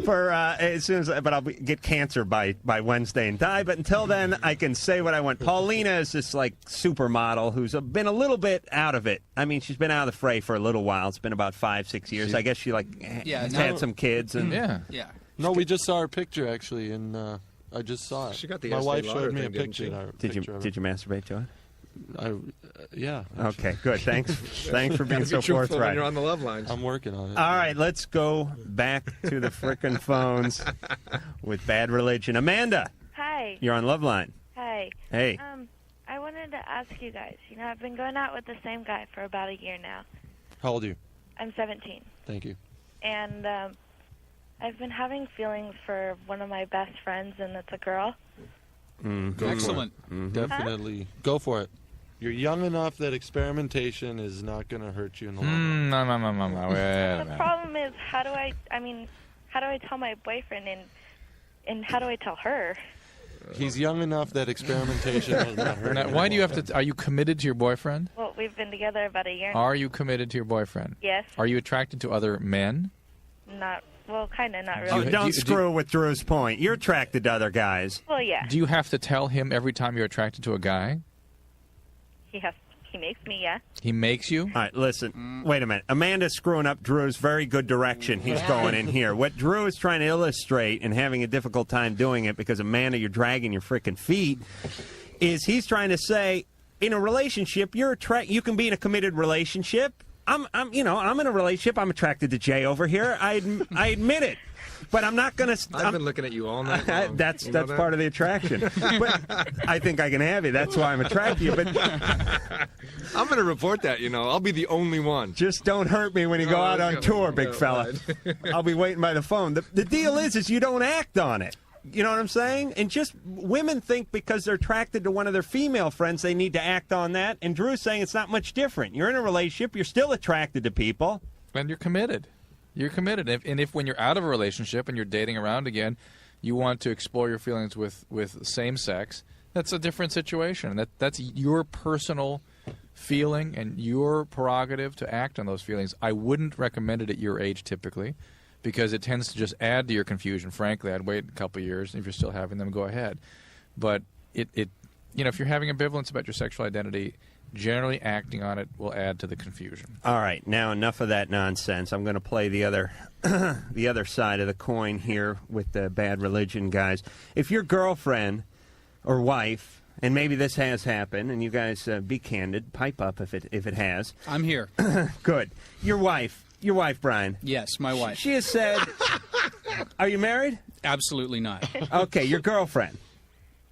For as soon as, but I'll get cancer by Wednesday and die. But until then, I can say what I want. Paulina is this like supermodel who's been a little bit out of it. I mean, she's been out of the fray for a little while. It's been about 5-6 years. I guess she has had some kids and Yeah. no, we just saw her picture actually, and I just saw it. She got the My Estee wife Lauder showed me a thing, didn't picture. she? Did you masturbate to it? Yeah. Okay, good. Thanks for being Gotta so be truthful when forthright. you're on the love lines. I'm working on it. All right, let's go back to the frickin' phones with Bad Religion. Amanda, Hi. you're on Loveline. Hi. Hey. I wanted to ask you guys. I've been going out with the same guy for about a year now. How old are you? I'm 17, Thank you. and I've been having feelings for one of my best friends, and it's a girl. Go for it. Excellent. Definitely. Go for it. You're young enough that experimentation is not going to hurt you in the long run. No. Wait a The minute. problem is, how do I tell my boyfriend, and how do I tell her? He's young enough that experimentation will not hurt Now, him. why do you have to? Are you committed to your boyfriend? Well, we've been together about a year now. Are you committed to your boyfriend? Yes. Are you attracted to other men? Not, well, kind of, not Oh, really. don't screw with Drew's point. You're attracted to other guys. Well, yeah. Do you have to tell him every time you're attracted to a guy? He makes me, yeah. He makes you? All right, listen. Wait a minute. Amanda's screwing up Drew's very good direction he's going in here. What Drew is trying to illustrate and having a difficult time doing it because, Amanda, you're dragging your freaking feet, is he's trying to say, in a relationship, you can be in a committed relationship. I'm in a relationship. I'm attracted to Jay over here. I admit it. But I'm not going to... I've been looking at you all night long. That's You know that? part of the attraction. But I think I can have you. That's why I'm attracted to you. But I'm going to report that, I'll be the only one. just don't hurt me when you go out on tour, big fella. I'll be waiting by the phone. The deal is you don't act on it. You know what I'm saying? And just women think because they're attracted to one of their female friends, they need to act on that. And Drew's saying it's not much different. You're in a relationship. You're still attracted to people. And you're committed. You're committed. If when you're out of a relationship and you're dating around again, you want to explore your feelings with same sex, that's a different situation. That's your personal feeling and your prerogative to act on those feelings. I wouldn't recommend it at your age typically, because it tends to just add to your confusion. Frankly, I'd wait a couple of years. If you're still having them, go ahead. But if you're having ambivalence about your sexual identity, generally acting on it will add to the confusion. All right, now enough of that nonsense. I'm going to play the other the other side of the coin here with the Bad Religion guys. If your girlfriend or wife, and maybe this has happened, and you guys be candid, pipe up if it has. I'm here. Good. Your wife, Brian. Yes, my wife. She has said, are you married? Absolutely not. Okay, your girlfriend.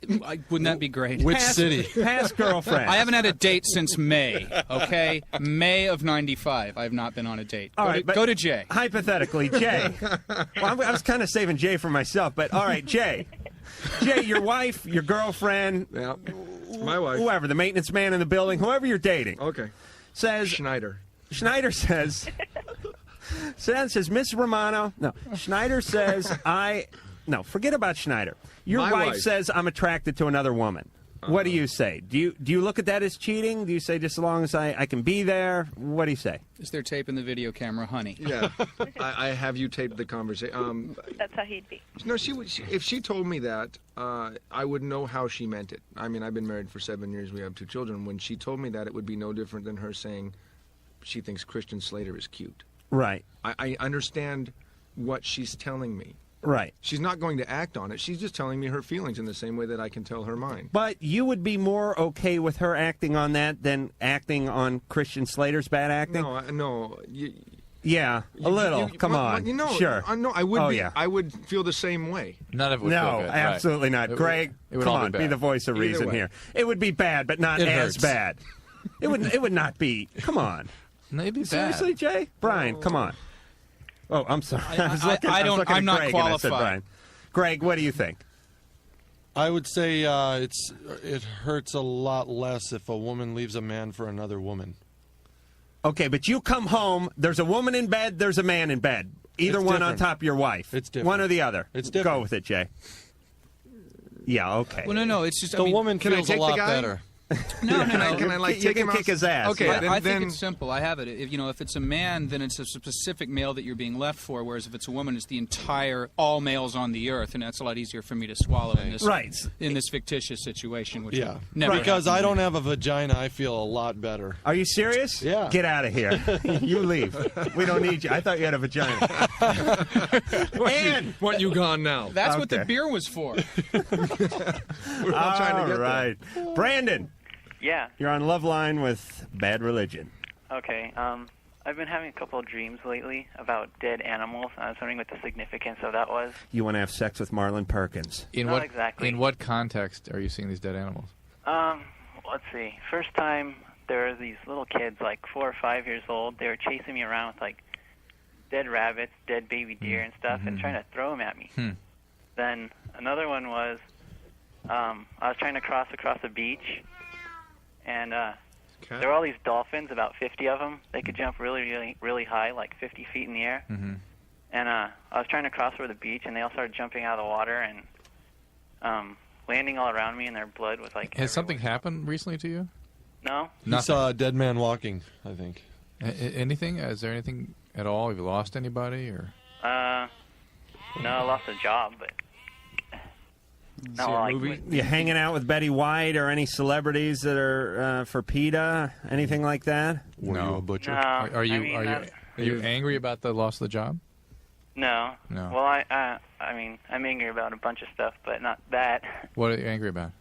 Wouldn't that be great? Which city? Past girlfriend. I haven't had a date since May, okay? May of 95. I have not been on a date. Go to Jay. Hypothetically, Jay. Well, I was kind of saving Jay for myself, but all right, Jay. Jay, your wife, your girlfriend. Yeah, my wife. Whoever, the maintenance man in the building, whoever you're dating. Okay. Says. Schneider says, Miss Romano. No, Schneider says, No, forget about Schneider. Your wife says, I'm attracted to another woman. What do you say? Do you look at that as cheating? Do you say, just as long as I can be there? What do you say? Is there tape in the video camera, honey? Yeah. I have you taped the conversation. That's how he'd be. No, if she told me that, I would know how she meant it. I mean, I've been married for 7 years. We have 2 children. When she told me that, it would be no different than her saying she thinks Christian Slater is cute. Right. I understand what she's telling me. Right. She's not going to act on it. She's just telling me her feelings in the same way that I can tell her mine. But you would be more okay with her acting on that than acting on Christian Slater's bad acting? No. Yeah, a little. Come on. Sure. No, I would. Yeah. I would feel the same way. None of it would feel good. Absolutely not. Greg, it would come all on, be the voice of Either reason way. here. It would be bad, but not as bad. It would not be. Come on. Maybe Seriously, Jay? Brian, come on. Oh, I'm sorry. I'm not Greg qualified. And I said Brian. Greg, what do you think? I would say it hurts a lot less if a woman leaves a man for another woman. Okay, but you come home, there's a woman in bed, there's a man in bed. Either It's one on different. top of your wife. It's different. One or the other. It's different. Go with it, Jay. Yeah, okay. Well, no, it's just... The woman can I feels a take the lot guy? better. No. Can I You take can him kick out? his ass. Okay, Yeah. I then think it's simple. I have it. If it's a man, then it's a specific male that you're being left for, whereas if it's a woman, it's the entire, all males on the earth, and that's a lot easier for me to swallow in this fictitious situation, which would never because happen I to don't me. have a vagina, I feel a lot better. Are you serious? Yeah. Get out of here. You leave. We don't need you. I thought you had a vagina. And want you gone now? That's what the beer was for. We're all trying to get right. Brandon. Yeah. You're on Loveline with Bad Religion. Okay. I've been having a couple of dreams lately about dead animals. I was wondering what the significance of that was. You want to have sex with Marlon Perkins. Not exactly. In what context are you seeing these dead animals? Let's see. First time, there were these little kids, like 4 or 5 years old. They were chasing me around with, like, dead rabbits, dead baby deer and stuff, and trying to throw them at me. Then another one was I was trying to cross across a beach, and there were all these dolphins, about 50 of them. They could jump really, really, really high, like 50 feet in the air. And I was trying to cross over the beach, and they all started jumping out of the water and landing all around me, and their blood was like... Has something happened recently to you? No. You saw a dead man walking, I think. Anything? Is there anything at all? Have you lost anybody? Or? No, I lost a job, but... No, You hanging out with Betty White or any celebrities that are for PETA? Anything like that? Were you a butcher? No, Are you I mean, are you angry about the loss of the job? No. No. Well, I mean, I'm angry about a bunch of stuff, but not that. What are you angry about?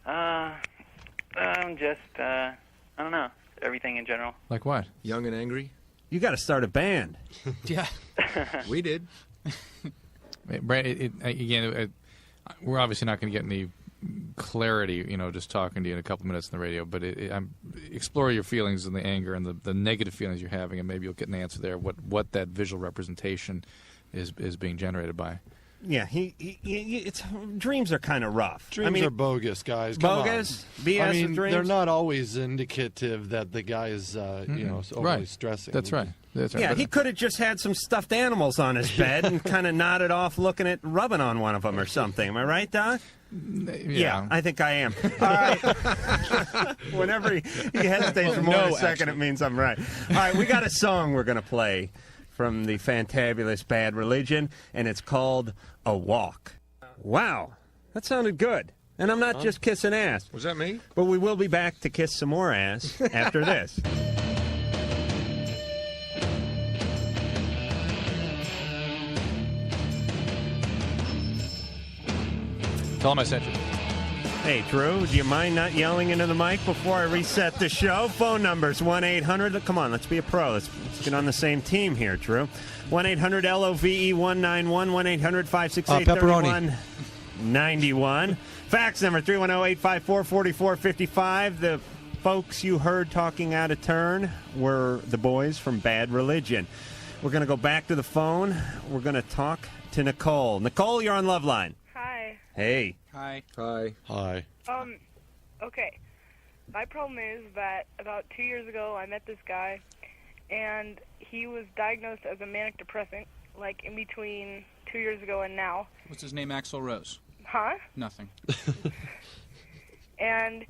I'm just, I don't know. everything in general. Like what? Young and angry. You got to start a band. Yeah. We did. Again, we're obviously not going to get any clarity, just talking to you in a couple minutes on the radio, but explore your feelings and the anger and the negative feelings you're having, and maybe you'll get an answer there, what that visual representation is being generated by. Yeah, dreams are kind of rough. Dreams are bogus, guys. Come bogus? on. BS I mean, of dreams? they're not always indicative that the guy is, overly stressing. That's right. Yeah, he could have just had some stuffed animals on his bed and kind of nodded off looking at rubbing on one of them or something. Am I right, Doc? Yeah, I think I am. All right. Whenever he hesitates for more than a second, it means I'm right. All right, we got a song we're going to play from the fantabulous Bad Religion, and it's called A Walk. Wow, that sounded good. And I'm not just kissing ass. Was that me? But we will be back to kiss some more ass after this. Tell him I sent you. Hey, Drew, do you mind not yelling into the mic before I reset the show? Phone numbers 1-800. Come on, let's be a pro. Let's get on the same team here, Drew. 1-800-LOVE-191, 1-800-568-3191. Fax number 310-854-4455. The folks you heard talking out of turn were the boys from Bad Religion. We're going to go back to the phone. We're going to talk to Nicole. Nicole, you're on Loveline. Hi. Hey. Hi. Hi. Hi. Okay. My problem is that about 2 years ago, I met this guy, and he was diagnosed as a manic depressant, like in between 2 years ago and now. What's his name? Axl Rose. Huh? Nothing. And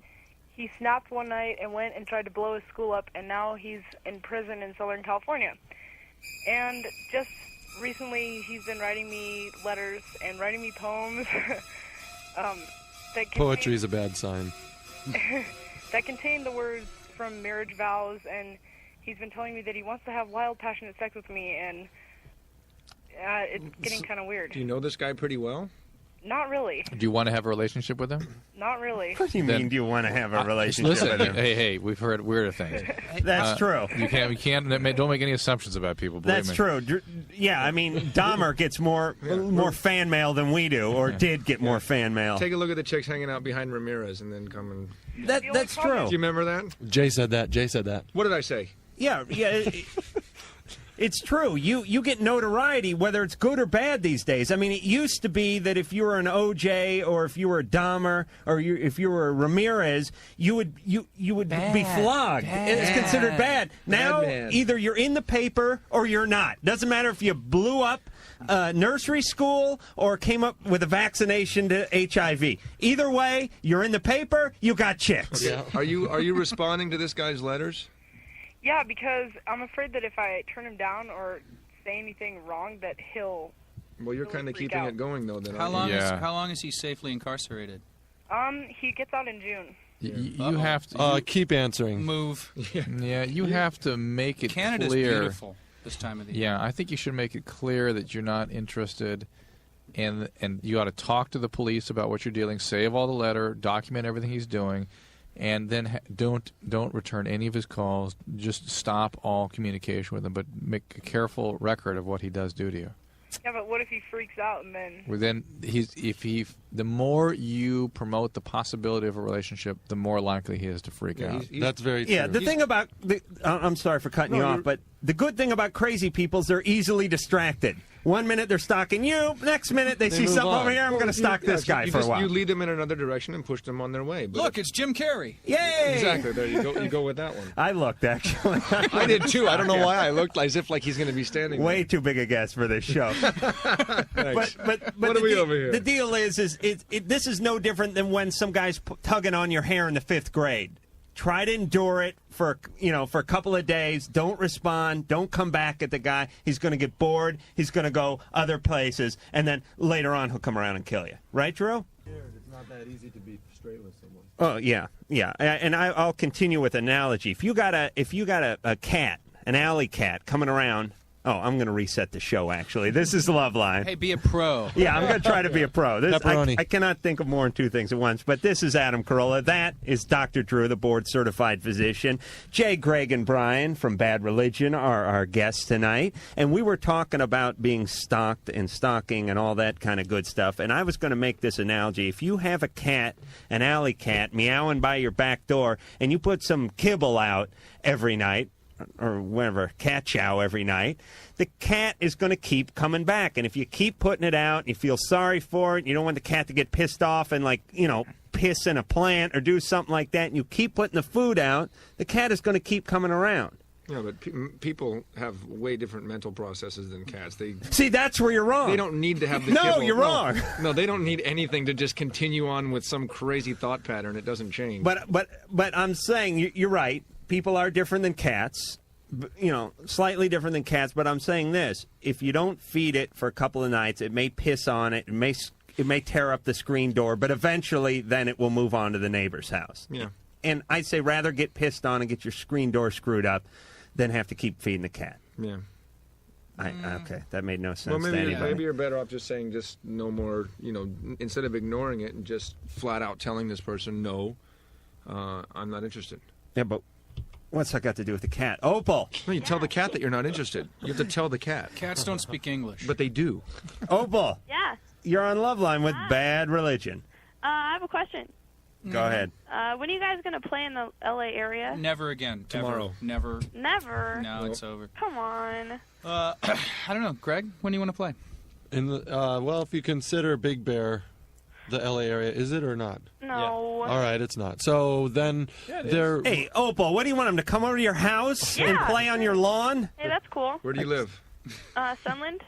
he snapped one night and went and tried to blow his school up, and now he's in prison in Southern California. And just recently, he's been writing me letters and writing me poems. Poetry is a bad sign. That contain the words from marriage vows, and he's been telling me that he wants to have wild, passionate sex with me, and it's getting kind of weird. Do you know this guy pretty well? Not really. Do you want to have a relationship with him? Not really. What do you mean, do you want to have a relationship Listen, with him? hey, we've heard weirder things. That's true. You can't don't make any assumptions about people. Believe That's me. true. Yeah, I mean, Dahmer gets more fan mail than we do, or did get more fan mail. Take a look at the chicks hanging out behind Ramirez and then come and... That's true. Do you remember that? Jay said that. What did I say? Yeah. It's true. You get notoriety, whether it's good or bad these days. I mean, it used to be that if you were an OJ or if you were a Dahmer or if you were a Ramirez, you would be flogged. It's considered bad. Now, either you're in the paper or you're not. Doesn't matter if you blew up nursery school or came up with a vaccination to HIV. Either way, you're in the paper. You got chicks. Yeah. Are you responding to this guy's letters? Yeah, because I'm afraid that if I turn him down or say anything wrong, that he'll... Well, you're kind of keeping it going, though. Then How long is he safely incarcerated? He gets out in June. You have to keep answering. Move. Yeah, you have to make it Canada's clear. beautiful this time of the year. Yeah, I think you should make it clear that you're not interested, and you ought to talk to the police about what you're dealing. Save all the letter, document everything he's doing. And then don't return any of his calls. Just stop all communication with him, but make a careful record of what he does do to you. Yeah, but what if he freaks out and then... Well, then the more you promote the possibility of a relationship, the more likely he is to freak out. That's very true. Yeah, the thing about... I'm sorry for cutting you off, but the good thing about crazy people is they're easily distracted. 1 minute they're stalking you, next minute they see something over here, I'm going to stalk this guy for a while. You lead them in another direction and push them on their way. But Look, it's Jim Carrey. Yay! Exactly. There you go. You go with that one. I looked, actually. I did, too. I don't know why I looked as if like he's going to be standing Way too big a guess for this show. Thanks. But what are we over here? The deal is this is no different than when some guy's tugging on your hair in the 5th grade. Try to endure it for a couple of days. Don't respond. Don't come back at the guy. He's going to get bored. He's going to go other places, and then later on he'll come around and kill you. Right, Drew? It's not that easy to be straight with someone. Oh yeah. And I'll continue with an analogy. If you got a cat, an alley cat, coming around Oh, I'm going to reset the show, actually. This is Loveline. Hey, be a pro. Yeah, I'm going to try to be a pro. Pepperoni. I cannot think of more than two things at once, but this is Adam Carolla. That is Dr. Drew, the board-certified physician. Jay, Greg, and Brian from Bad Relgion are our guests tonight, and we were talking about being stalked and stalking and all that kind of good stuff, and I was going to make this analogy. If you have a cat, an alley cat, meowing by your back door, and you put some kibble out every night, or whatever, cat chow every night, the cat is going to keep coming back. And if you keep putting it out, you feel sorry for it, you don't want the cat to get pissed off and, like, you know, piss in a plant or do something like that, and you keep putting the food out, the cat is going to keep coming around. Yeah, but people have way different mental processes than cats. See, that's where you're wrong. They don't need to have the No, kibble. you're wrong. No, they don't need anything to just continue on with some crazy thought pattern. It doesn't change. But I'm saying, you're right, people are different than cats. You know, slightly different than cats, but I'm saying this. If you don't feed it for a couple of nights, it may piss on it, it may tear up the screen door, but eventually then it will move on to the neighbor's house. Yeah. And I say rather get pissed on and get your screen door screwed up than have to keep feeding the cat. Yeah. Okay, that made no sense Well, to anybody. maybe you're better off just saying just no more, you know, instead of ignoring it and just flat out telling this person, no, I'm not interested. Yeah, but what's that got to do with the cat? Opal! No, you tell the cat that you're not interested. You have to tell the cat. Cats don't speak English. But they do. Opal! Yeah. You're on Loveline with Bad Relgion. I have a question. Go ahead. When are you guys going to play in the L.A. area? Never again. Tomorrow. Ever. Never. Never? No, it's over. Come on. I don't know. Greg, when do you want to play? Well, if you consider Big Bear the L.A. area, is it or not? No. All right, it's not. So then there. Hey, Opal, what do you want him to come over to your house and play on your lawn? Hey, that's cool. Where do you live? Sunland?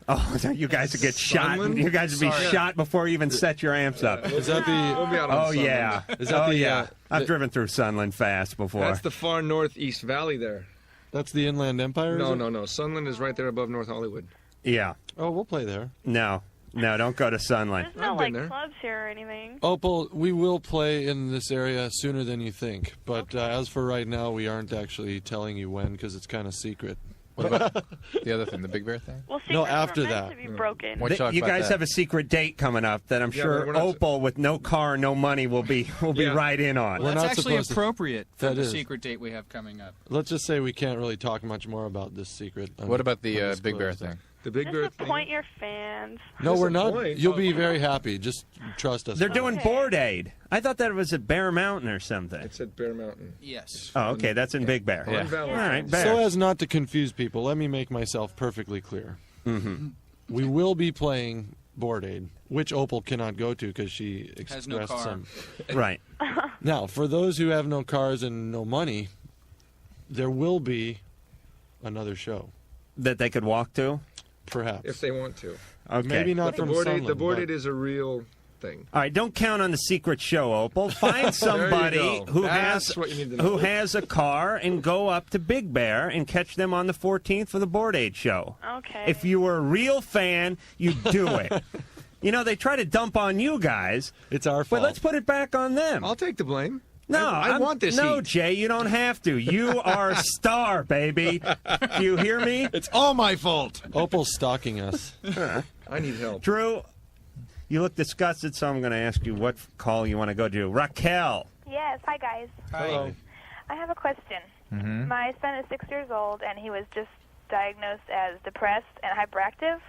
Oh, you guys would get shot. Sunland? You guys would be Sorry. shot before you even set your amps up. Is that the? We'll be out on Oh, Sunland. yeah. Is that the? I've driven through Sunland fast before. That's the far northeast valley there. That's the Inland Empire. No, is it? no, no. Sunland is right there above North Hollywood. Yeah. Oh, we'll play there. No, don't go to Sunland. There's no, I've been like, there. clubs here or anything. Opal, we will play in this area sooner than you think. But as for right now, we aren't actually telling you when because it's kind of secret. What about the other thing, the Big Bear thing? Well, No, secrets after are meant that. to be broken. Why don't you talk You about guys that? have a secret date coming up that I'm Yeah, sure but we're not- Opal with no car, no money will be Yeah. right in on. We're That's not actually supposed to- appropriate for That the is. secret date we have coming up. Let's just say we can't really talk much more about this secret. What about the Big Bear thing? The Big Bear thing. Disappoint your fans. No, we're not. Disappoint? You'll be very happy. Just trust us. They're doing Okay. Board Aid. I thought that was at Bear Mountain or something. It's at Bear Mountain. Yes. Oh, okay, that's in Big Bear. Yeah. Pine Valley. All right, Bear. So as not to confuse people, let me make myself perfectly clear. Mm-hmm. We will be playing Board Aid, which Opal cannot go to because she Has no expressed car. some. Right. Now, for those who have no cars and no money, there will be another show, That they could walk to? perhaps. If they want to. Okay. Maybe not But the from Board Aid, Sunland, the Board but- Aid is a real thing. All right, don't count on the secret show, Opal. Find somebody go. who That's has what you need to who know. has a car and go up to Big Bear and catch them on the 14th for the Board Aid show. Okay. If you were a real fan, you do it. You know, they try to dump on you guys, It's our but fault. let's put it back on them. I'll take the blame. No, I want this No, heat. Jay, you don't have to. You are a star, baby. Do you hear me? It's all my fault. Opal's stalking us. I need help. Drew, you look disgusted, so I'm going to ask you what call you want to go to. Raquel. Yes, hi guys. Hi. I have a question. Mm-hmm. My son is 6 years old, and he was just diagnosed as depressed and hyperactive.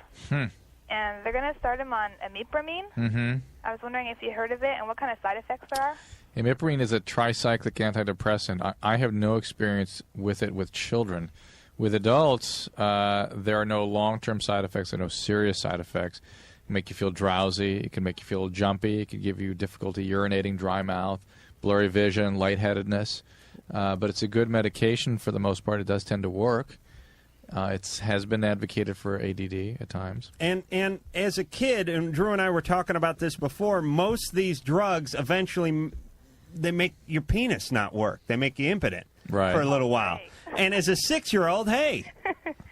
And they're going to start him on imipramine. Mm-hmm. I was wondering if you heard of it and what kind of side effects there are. Imipramine is a tricyclic antidepressant. I have no experience with it with children. With adults, there are no long-term side effects. There are no serious side effects. It can make you feel drowsy. It can make you feel jumpy. It can give you difficulty urinating, dry mouth, blurry vision, lightheadedness. But it's a good medication for the most part. It does tend to work. It has been advocated for ADD at times. And as a kid, and Drew and I were talking about this before, most of these drugs eventually, they make your penis not work. They make you impotent Right. for a little while. And as a 6-year-old, hey,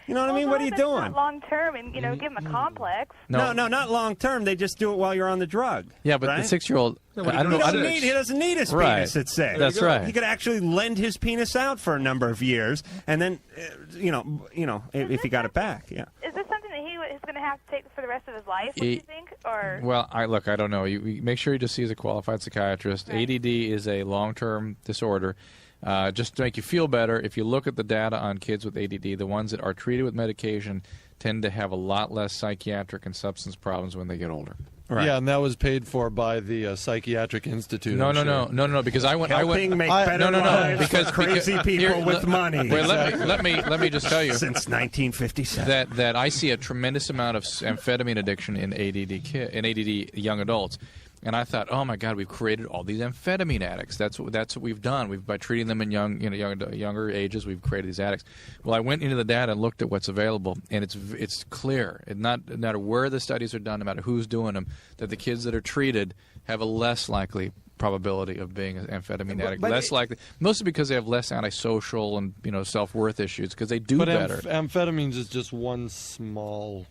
You know what I mean? What are you doing? Not long term, and give them a complex. No, not long term. They just do it while you're on the drug. Yeah, but right? the 6-year-old. He doesn't need his penis at 6. That's right. He could actually lend his penis out for a number of years, and then, if he got it back, yeah. Is this something that he is going to have to take for the rest of his life? What do you think? Or Well, I don't know. You make sure you just see as a qualified psychiatrist. Right. ADD is a long-term disorder. Just to make you feel better, if you look at the data on kids with ADD, the ones that are treated with medication tend to have a lot less psychiatric and substance problems when they get older. Right. Yeah, and that was paid for by the Psychiatric Institute. No, because I went. Because crazy people with money. Wait, let me just tell you. Since 1957, that I see a tremendous amount of amphetamine addiction in ADD young adults. And I thought, oh my God, we've created all these amphetamine addicts. That's what we've done. By treating them in younger ages, we've created these addicts. Well, I went into the data and looked at what's available, and it's clear. No matter where the studies are done, no matter who's doing them, that the kids that are treated have a less likely probability of being an amphetamine addict. Less likely, mostly because they have less antisocial and self-worth issues because they do better. Amphetamines is just one small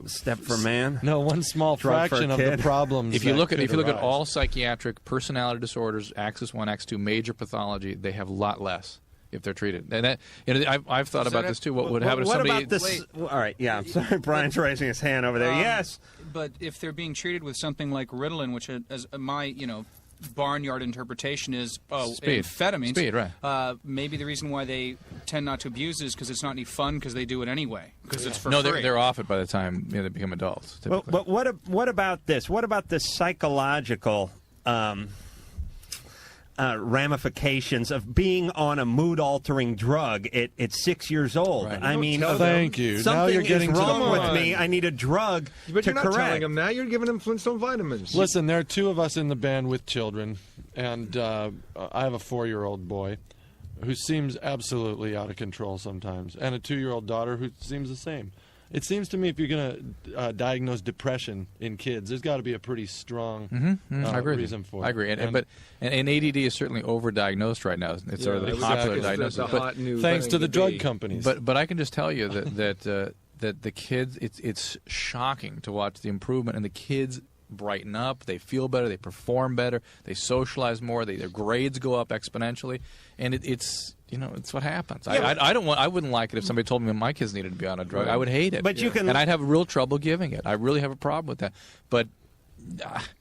step for man. No, one small fraction of the problems. If you look at all psychiatric personality disorders, Axis 1, Axis 2, major pathology, they have a lot less if they're treated. And I've thought about this too. What would happen if somebody? What about this? All right, yeah. I'm sorry, Brian's raising his hand over there. Yes, but if they're being treated with something like Ritalin, which, as my barnyard interpretation is amphetamines. Speed, right. Maybe the reason why they tend not to abuse it is because it's not any fun because they do it anyway because it's for free. No, they're off it by the time they become adults. Well, but what about this? What about the psychological ramifications of being on a mood-altering drug at 6 years old? Right. I mean, thank you. Something now you're getting is wrong to the with point. me. I need a drug but to you're not correct. telling him that. You're giving him Flintstone vitamins. Listen, there are two of us in the band with children, and I have a 4-year-old boy who seems absolutely out of control sometimes, and a 2-year-old daughter who seems the same. It seems to me if you're going to diagnose depression in kids, there's got to be a pretty strong I agree reason for it. I agree. And ADD is certainly overdiagnosed right now. It's sort of the popular diagnosis. Thanks to the drug companies. But I can just tell you that the kids, it's shocking to watch the improvement, and the kids brighten up, they feel better, they perform better, they socialize more, their grades go up exponentially, and it's what happens. Yeah, I wouldn't like it if somebody told me my kids needed to be on a drug. I would hate it. But you can, and I'd have real trouble giving it. I really have a problem with that. But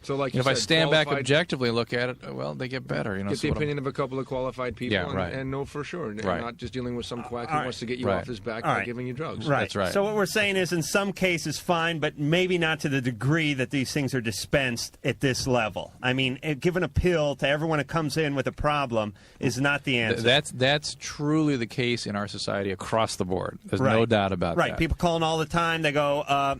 so, like if I stand back objectively and look at it, well, they get better. Get the opinion of a couple of qualified people, and know for sure, and not just dealing with some quack who wants to get you off his back by giving you drugs. Right. That's right. So what we're saying is, in some cases, fine, but maybe not to the degree that these things are dispensed at this level. I mean, giving a pill to everyone who comes in with a problem is not the answer. That's truly the case in our society across the board. There's no doubt about that. Right. People calling all the time. They go,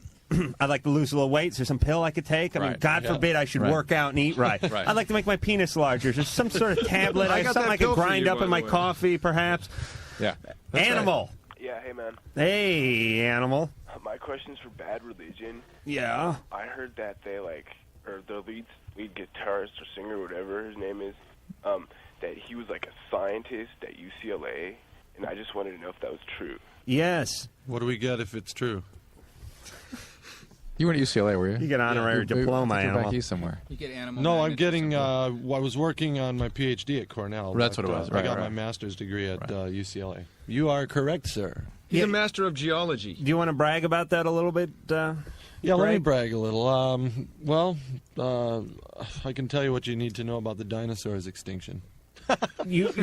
I'd like to lose a little weight. Is there some pill I could take? I mean, God forbid I should work out and eat right. I'd like to make my penis larger. Is there some sort of tablet? Something I could grind up in my coffee, perhaps? Yeah. Animal. Yeah, hey, man. Hey, Animal. My question's for Bad Relgion. Yeah. I heard that they, or the lead guitarist or singer, whatever his name is, that he was, a scientist at UCLA, and I just wanted to know if that was true. Yes. What do we get if it's true? You went to UCLA, were you? You get honorary diploma, Animal. Back east somewhere. You get animal. No, I'm getting. I was working on my PhD at Cornell. That's what it was. I got my master's degree at UCLA. You are correct, sir. He's a master of geology. Do you want to brag about that a little bit? Yeah, let me brag a little. I can tell you what you need to know about the dinosaurs' extinction. I'm going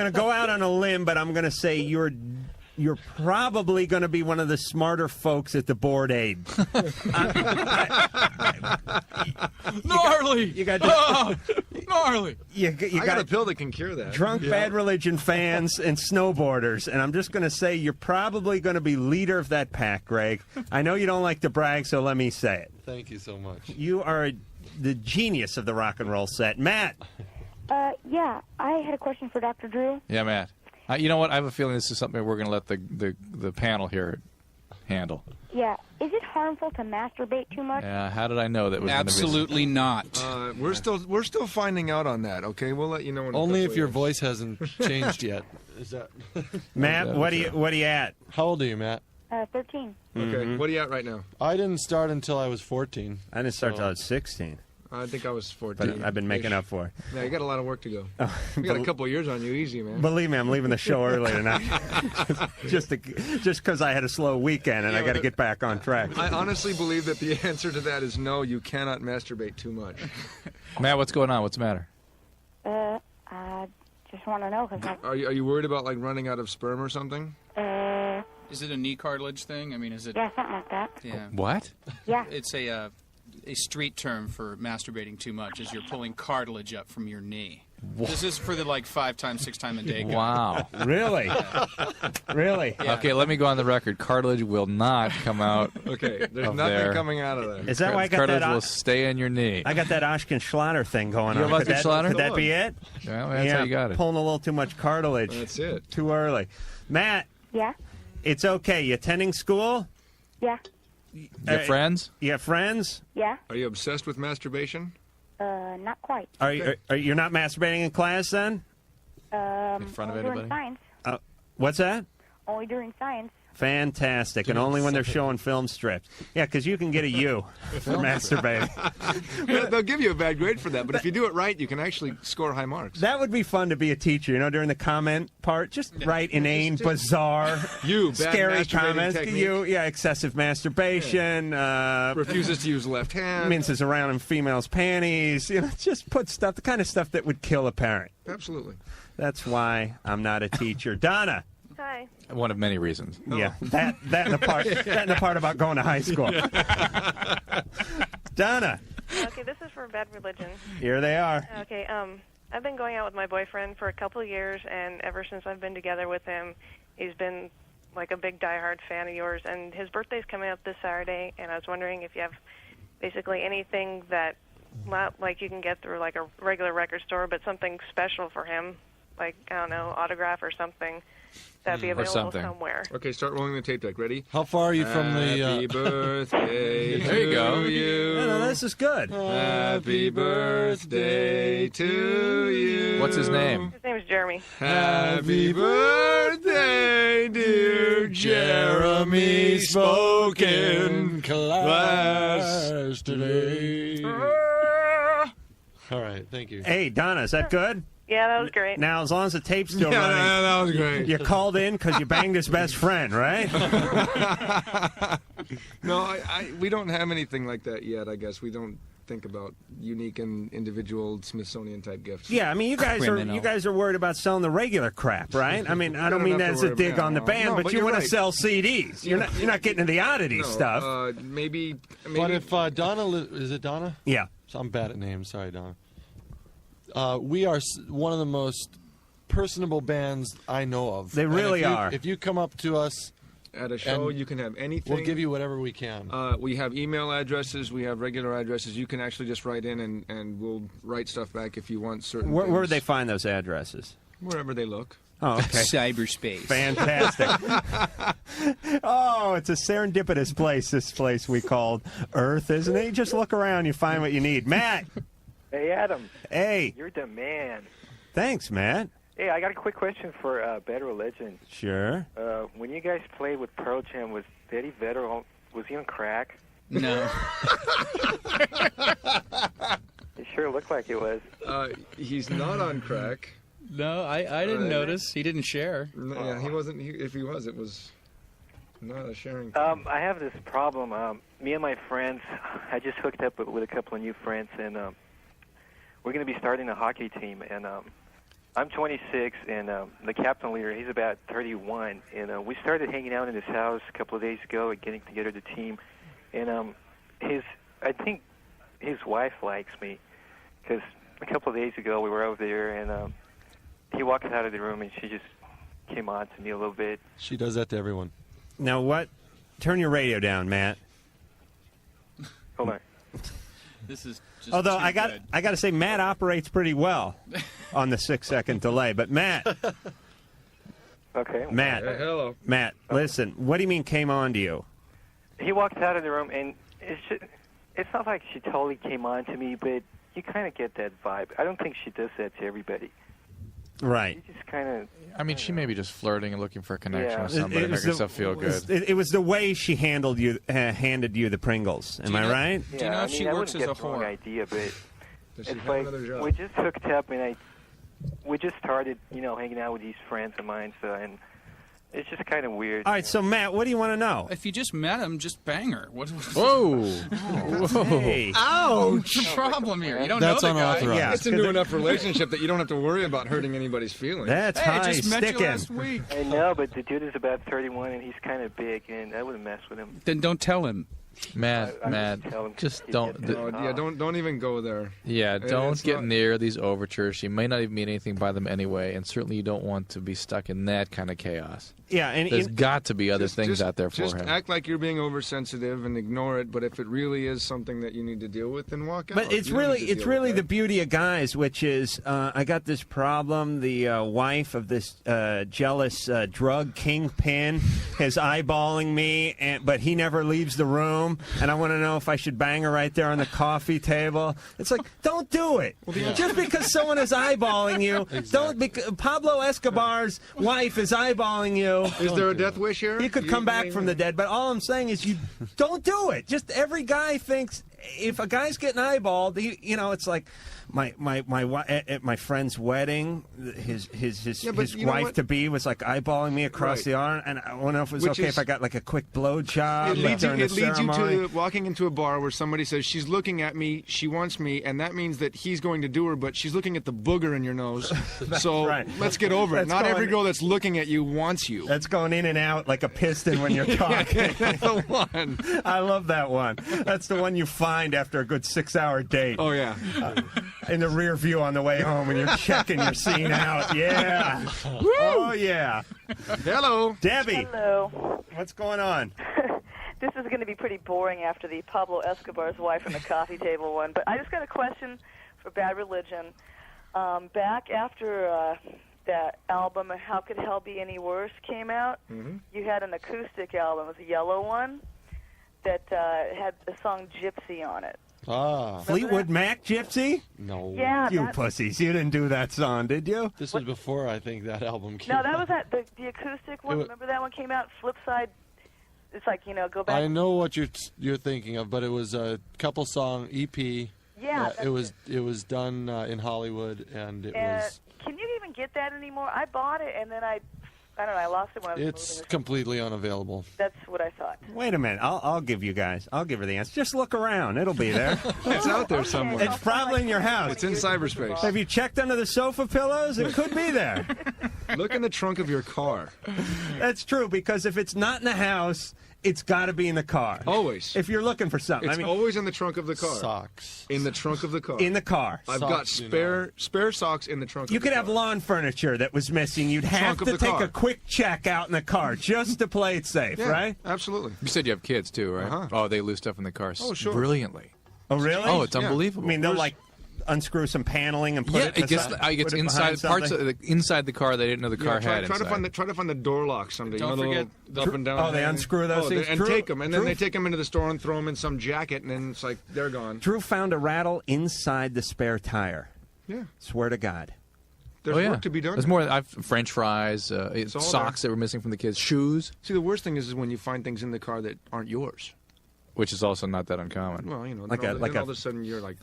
to go out on a limb, but I'm going to say you're probably going to be one of the smarter folks at the board aid. Gnarly! You got gnarly! You got a pill that can cure that. Drunk Bad Relgion fans and snowboarders, and I'm just going to say you're probably going to be leader of that pack, Greg. I know you don't like to brag, so let me say it. Thank you so much. You are the genius of the rock and roll set. Matt! Yeah, I had a question for Dr. Drew. Yeah, Matt. You know what? I have a feeling this is something we're going to let the panel hear handle. Yeah. Is it harmful to masturbate too much? How did I know that was Absolutely not. We're still finding out on that. Okay, we'll let you know. Only if your voice hasn't changed yet. Is that Matt? What are you at? How old are you, Matt? 13. Okay, what are you at right now? I didn't start until I was 14. I didn't start until I was 16. I think I was 14. But I've been making up for it. Yeah, you got a lot of work to go. You got a couple of years on you, easy, man. Believe me, I'm leaving the show early tonight. just because I had a slow weekend and I got to get back on track. I honestly believe that the answer to that is no, you cannot masturbate too much. Matt, what's going on? What's the matter? I just want to know because Are you worried about like running out of sperm or something? Is it a knee cartilage thing? I mean, is it? Yeah, something like that. Yeah. What? Yeah. It's a street term for masturbating too much, is you're pulling cartilage up from your knee. What? This is for the 5 times, 6 times a day guy. Wow. Really? Yeah. Really? Yeah. Okay, let me go on the record. Cartilage will not come out. Okay, there's of nothing there. coming out of there. Is that why I got Cartilage that? will stay in your knee. I got that Oshkin Schlatter thing going You on. have Oshkin Schlatter? Could that be it? Yeah, that's how you got it. Pulling a little too much cartilage. That's it. Too early. Matt. Yeah. It's okay. You attending school? Yeah. You have friends? You have friends? Yeah. Are you obsessed with masturbation? Not quite. Are you're not masturbating in class then? In front of only anybody? during science. What's that? Only during science. Fantastic, and only when they're showing film strips. Yeah, because you can get a U for masturbating. They'll give you a bad grade for that, but if you do it right, you can actually score high marks. That would be fun to be a teacher, during the comment part. Just write inane, bizarre, bad scary masturbating comments. technique. Excessive masturbation. Refuses to use left hand. Minces around in females' panties. Just put stuff, the kind of stuff that would kill a parent. Absolutely. That's why I'm not a teacher. Donna. Hi. One of many reasons. Yeah, that and the part about going to high school. Donna. Okay, this is for Bad Religion. Here they are. Okay, I've been going out with my boyfriend for a couple of years, and ever since I've been together with him, he's been like a big diehard fan of yours. And his birthday's coming up this Saturday, and I was wondering if you have basically anything that not like you can get through like a regular record store, but something special for him, like I don't know, autograph or something. That'd be available somewhere. Okay, start rolling the tape deck. Ready? How far are you from the... Happy birthday There you go. to you. No, this is good. Happy birthday to you. What's his name? His name is Jeremy. Happy birthday, dear Jeremy, spoken class today. All right, thank you. Hey, Donna, is that good? Yeah, that was great. Now, as long as the tape's still Yeah, running, that was great. you called in because you banged his best friend, right? No, we don't have anything like that yet, I guess. We don't think about unique and individual Smithsonian-type gifts. Yeah, I mean, you guys are worried about selling the regular crap, right? I mean, I don't mean that as a dig on the band, but you want to sell CDs. You're not getting into the oddities stuff. Maybe. But if Donna... Is it Donna? Yeah. So I'm bad at names. Sorry, Donna. We are one of the most personable bands I know of. They really are. If you come up to us at a show, you can have anything. We'll give you whatever we can. We have email addresses. We have regular addresses. You can actually just write in, and we'll write stuff back if you want certain Where things. would they find those addresses? Wherever they look. Oh, okay. Cyberspace. Fantastic. Oh, it's a serendipitous place, this place we called Earth, isn't it? You just look around, you find what you need. Matt. Hey, Adam. Hey. You're the man. Thanks, Matt. Hey, I got a quick question for Bad Religion. Sure. When you guys played with Pearl Jam, was Eddie Vedder was he on crack? No. It sure looked like it was. He's not on crack. No, I didn't notice. He didn't share. No, yeah, he wasn't. If he was, it was not a sharing. I have this problem. Me and my friends, I just hooked up with a couple of new friends, and we're going to be starting a hockey team. And I'm 26, and the captain leader, he's about 31. And we started hanging out in his house a couple of days ago and getting together the team. And I think his wife likes me, because a couple of days ago we were over there, and he walked out of the room, and she just came on to me a little bit. She does that to everyone. Now what? Turn your radio down, Matt. Hold on. This is just Although too I got to say, Matt operates pretty well on the 6-second delay. But Matt, okay, Matt, hello, Matt. Listen, what do you mean came on to you? he walks out of the room, and it's not like she totally came on to me, but you kind of get that vibe. I don't think she does that to everybody. Right. She just kind of... I mean, she may be just flirting and looking for a connection Yeah. with somebody to make herself feel good. It was the way she handed you the Pringles. Am I right? Yeah, Do you know if I mean, she I works wouldn't as a get the wrong whore? idea, but Does she it's have like another job? we just hooked up, and we just started, hanging out with these friends of mine, and it's just kind of weird. All right, so Matt, what do you want to know? If you just met him, just bang her. Whoa! Hey. What's the problem here? You don't That's know the guy. unauthorized. Yeah, it's a new enough relationship that you don't have to worry about hurting anybody's feelings. That's Hey, I high just met you sticking. last week. I know, but the dude is about 31, and he's kind of big, and I wouldn't mess with him. Then don't tell him. Matt, I tell him just he'd don't. get Yeah, don't even go there. Yeah, don't It's get not- near these overtures. She may not even mean anything by them anyway, and certainly you don't want to be stuck in that kind of chaos. Yeah, and There's got to be other things out there for just him. act like you're being oversensitive and ignore it. But if it really is something that you need to deal with, then walk out. But it's You don't really need to it's deal really with the that. beauty of guys, which is I got this problem. The wife of this jealous drug kingpin is eyeballing me, but he never leaves the room, and I want to know if I should bang her right there on the coffee table. It's like, don't do it. Just because someone is eyeballing you, don't. Pablo Escobar's wife is eyeballing you. Is there a death wish here? He could come back from the dead, but all I'm saying is you don't do it. Just every guy thinks if a guy's getting eyeballed, it's like my friend's wedding. His wife to be was like eyeballing me across the arm, and I don't know if it was Which okay is- if I got like a quick blow job. It leads during you the ceremony. to walking into a bar where somebody says she's looking at me, she wants me, and that means that he's going to do her, but she's looking at the booger in your nose. So right. let's get over it. That's Not going- every girl that's looking at you wants you. That's going in and out like a piston when you're talking. That's the one. I love that one. That's the one you find after a good 6-hour date. Oh yeah. In the rear view on the way home, and you're checking your scene out. Yeah. Oh yeah. Hello, Debbie. Hello. What's going on? This is going to be pretty boring after the Pablo Escobar's wife and the coffee table one, but I just got a question for Bad Religion. Back after that album, How Could Hell Be Any Worse, came out, you had an acoustic album. It was a yellow one that had the song Gypsy on it. Fleetwood Mac Gypsy? No. Yeah, You that- pussies. You didn't do that song, did you? This was before I think that album came No, that out. was the acoustic one. It wa- Remember that one came out? Flip side. It's like, go back. I know what you're thinking of, but it was a couple song EP. Yeah, it was done in Hollywood, and it was. Can you even get that anymore? I bought it, and then I don't know, I lost it when I was It's moving. completely unavailable. That's what I thought. Wait a minute. I'll give you guys. I'll give her the answer. Just look around. It'll be there. It's out there somewhere. It's probably in your house. It's in cyberspace. Have you checked under the sofa pillows? It could be there. Look in the trunk of your car. That's true, because if it's not in the house, it's got to be in the car. Always. If you're looking for something. It's always in the trunk of the car. Socks. In the trunk of the car. In the car. I've got spare socks in the trunk. You of the could have lawn furniture that was missing. You'd have Trunk of to the take car. a quick check out in the car just to play it safe, Yeah, right? Absolutely. You said you have kids too, right? Uh-huh. Oh, they lose stuff in the car Oh, sure. brilliantly. Oh, really? Oh, it's Yeah. unbelievable. I mean, they'll like unscrew some paneling and put Yeah, it. it gets put it inside behind parts something? of inside the car they didn't know the car try had to inside. try to find the door lock someday. Don't you know, the forget- little up and down. Oh, they thing. unscrew those things? and Drew- take them, and then Drew- they take them into the store and throw them in some jacket, and then it's like they're gone. Drew found a rattle inside the spare tire. Yeah. Swear to God. There's oh, yeah. work to be done. There's more. I've French fries, all socks that were missing from the kids, shoes, See, the worst thing is when you find things in the car that aren't yours. which is also not that uncommon. Well, you know, Like then a- all of a sudden you're like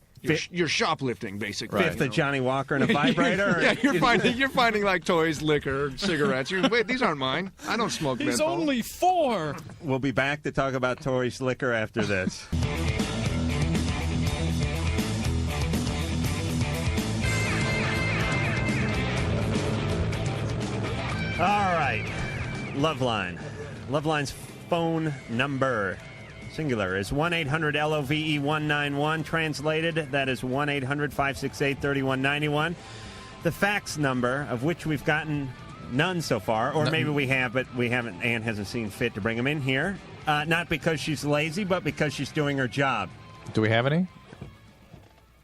you're shoplifting, basically. Fifth of Johnny Walker and a vibrator? Yeah, you're finding like toys, liquor, cigarettes. Wait, these aren't mine. I don't smoke He's menthol. only 4. We'll be back to talk about Tori's liquor after this. All right. Loveline. Loveline's phone number, singular, is 1-800-LOVE-191. Translated, that is 1-800-568-3191. The fax number, of which we've gotten none so far, or maybe we have, but we haven't. Ann hasn't seen fit to bring them in here. Not because she's lazy, but because she's doing her job. Do we have any?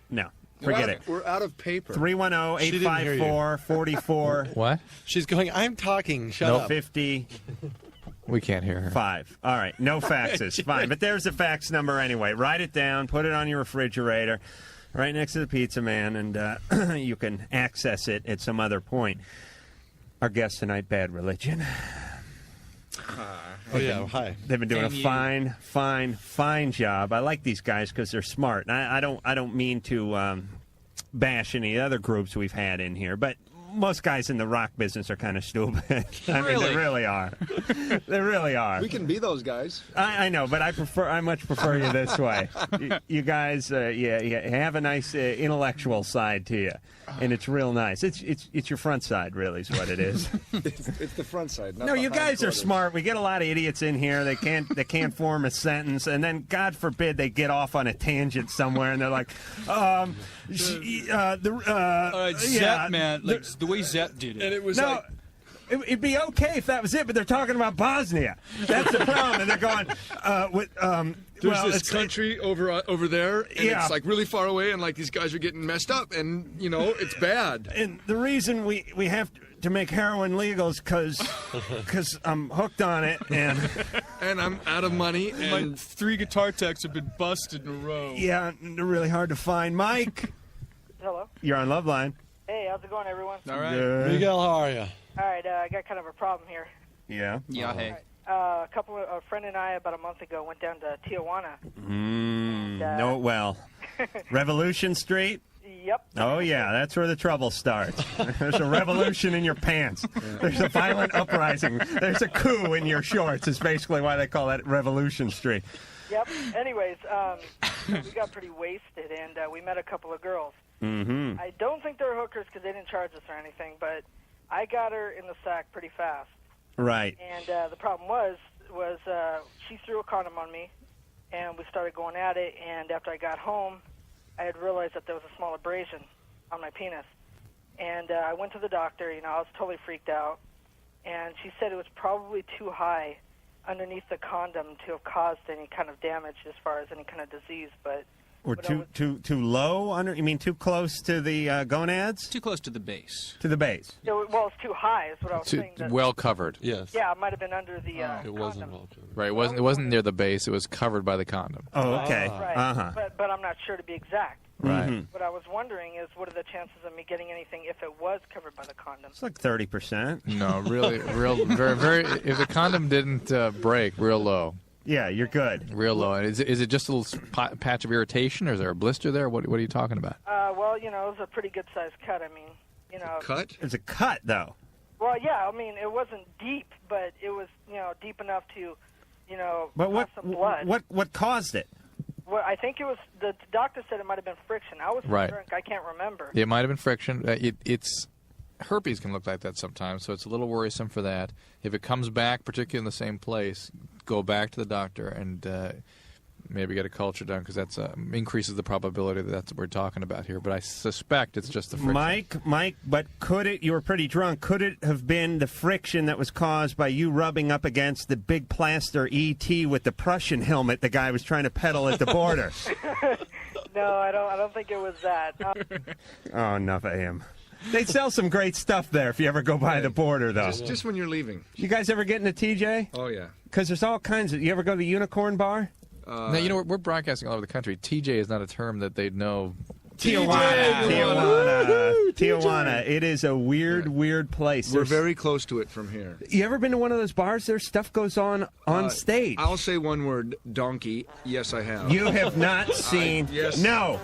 No. Forget it. We're out of paper. 310-854-44. What? She's going, I'm talking. Shut up. 50. We can't hear her. 5. All right, no faxes. Fine, but there's the fax number anyway. Write it down, put it on your refrigerator, right next to the pizza man, and you can access it at some other point. Our guest tonight, Bad Relgion. Hi. They've been doing a fine job. I like these guys because they're smart. And I don't mean to bash any other groups we've had in here, but most guys in the rock business are kind of stupid. I mean, they really are. They really are. We can be those guys. I know, but I much prefer you this way. You guys, you have a nice intellectual side to you, and it's real nice. It's your front side, really, is what it is. It's the front side. Not No, you behind guys are quarters. smart. We get a lot of idiots in here. They can't form a sentence, and then God forbid they get off on a tangent somewhere, and they're like, All right, Zep, man, like the way Zep did it. And it was no. like, It'd be okay if that was it, but they're talking about Bosnia. That's the problem, and they're going there's this country over there, and Yeah. it's like really far away, and like these guys are getting messed up, and it's bad. And the reason we have to make heroin legal is because I'm hooked on it, and I'm out of money. My And 3 guitar techs have been busted in a row. yeah, they're really hard to find. Mike, Hello. you're on Loveline. Hey, how's it going, everyone? All right. Good. Miguel, how are you? All right, I got kind of a problem here. Yeah. Yeah, hey. A friend and I, about a month ago, went down to Tijuana. Know it well. Revolution Street. Yep. Oh, yeah, that's where the trouble starts. There's a revolution in your pants. There's a violent uprising. There's a coup in your shorts. Is basically why they call that Revolution Street. Yep. Anyways, we got pretty wasted, and we met a couple of girls. Mm-hmm. I don't think they're hookers because they didn't charge us or anything, but I got her in the sack pretty fast. Right. And the problem was she threw a condom on me, and we started going at it, and after I got home, I had realized that there was a small abrasion on my penis. And I went to the doctor, I was totally freaked out, and she said it was probably too high underneath the condom to have caused any kind of damage as far as any kind of disease, but... Or too low under? You mean too close to the gonads? Too close to the base. To the base. Well, it's too high is what I was saying. That, well covered. Yes. yeah, it might have been under the It wasn't well covered. Right. It wasn't near the base. It was covered by the condom. Oh, okay. Right. Uh-huh. But I'm not sure to be exact. Right. What I was wondering is, what are the chances of me getting anything if it was covered by the condom? It's like 30%. No, really, very. If the condom didn't break, real low. Yeah, you're good. Real low. And is it just a little patch of irritation, or is there a blister there? What are you talking about? Well, it was a pretty good-sized cut. I mean, cut? It's a cut, though. Well, yeah, I mean, it wasn't deep, but it was, deep enough to, But cause some blood. what caused it? Well, I think it was, the doctor said it might have been friction. I was Right. drunk. I can't remember. It might have been friction. It's herpes can look like that sometimes, so it's a little worrisome for that. If it comes back, particularly in the same place, go back to the doctor and maybe get a culture done, because that's increases the probability that that's what we're talking about here. But I suspect it's just the friction. Mike, but could it? You were pretty drunk. Could it have been the friction that was caused by you rubbing up against the big plaster ET with the Prussian helmet the guy was trying to peddle at the border? No, I don't think it was that. Oh, enough of him. They sell some great stuff there if you ever go by the border, though. Just when you're leaving. You guys ever get into TJ? Oh, yeah. Because there's all kinds of... You ever go to the Unicorn Bar? Now, we're broadcasting all over the country. TJ is not a term that they'd know. Tijuana. It is a weird place. We're very close to it from here. You ever been to one of those bars? There's stuff goes on stage. I'll say one word, donkey. Yes, I have. You have not seen... Yes. No,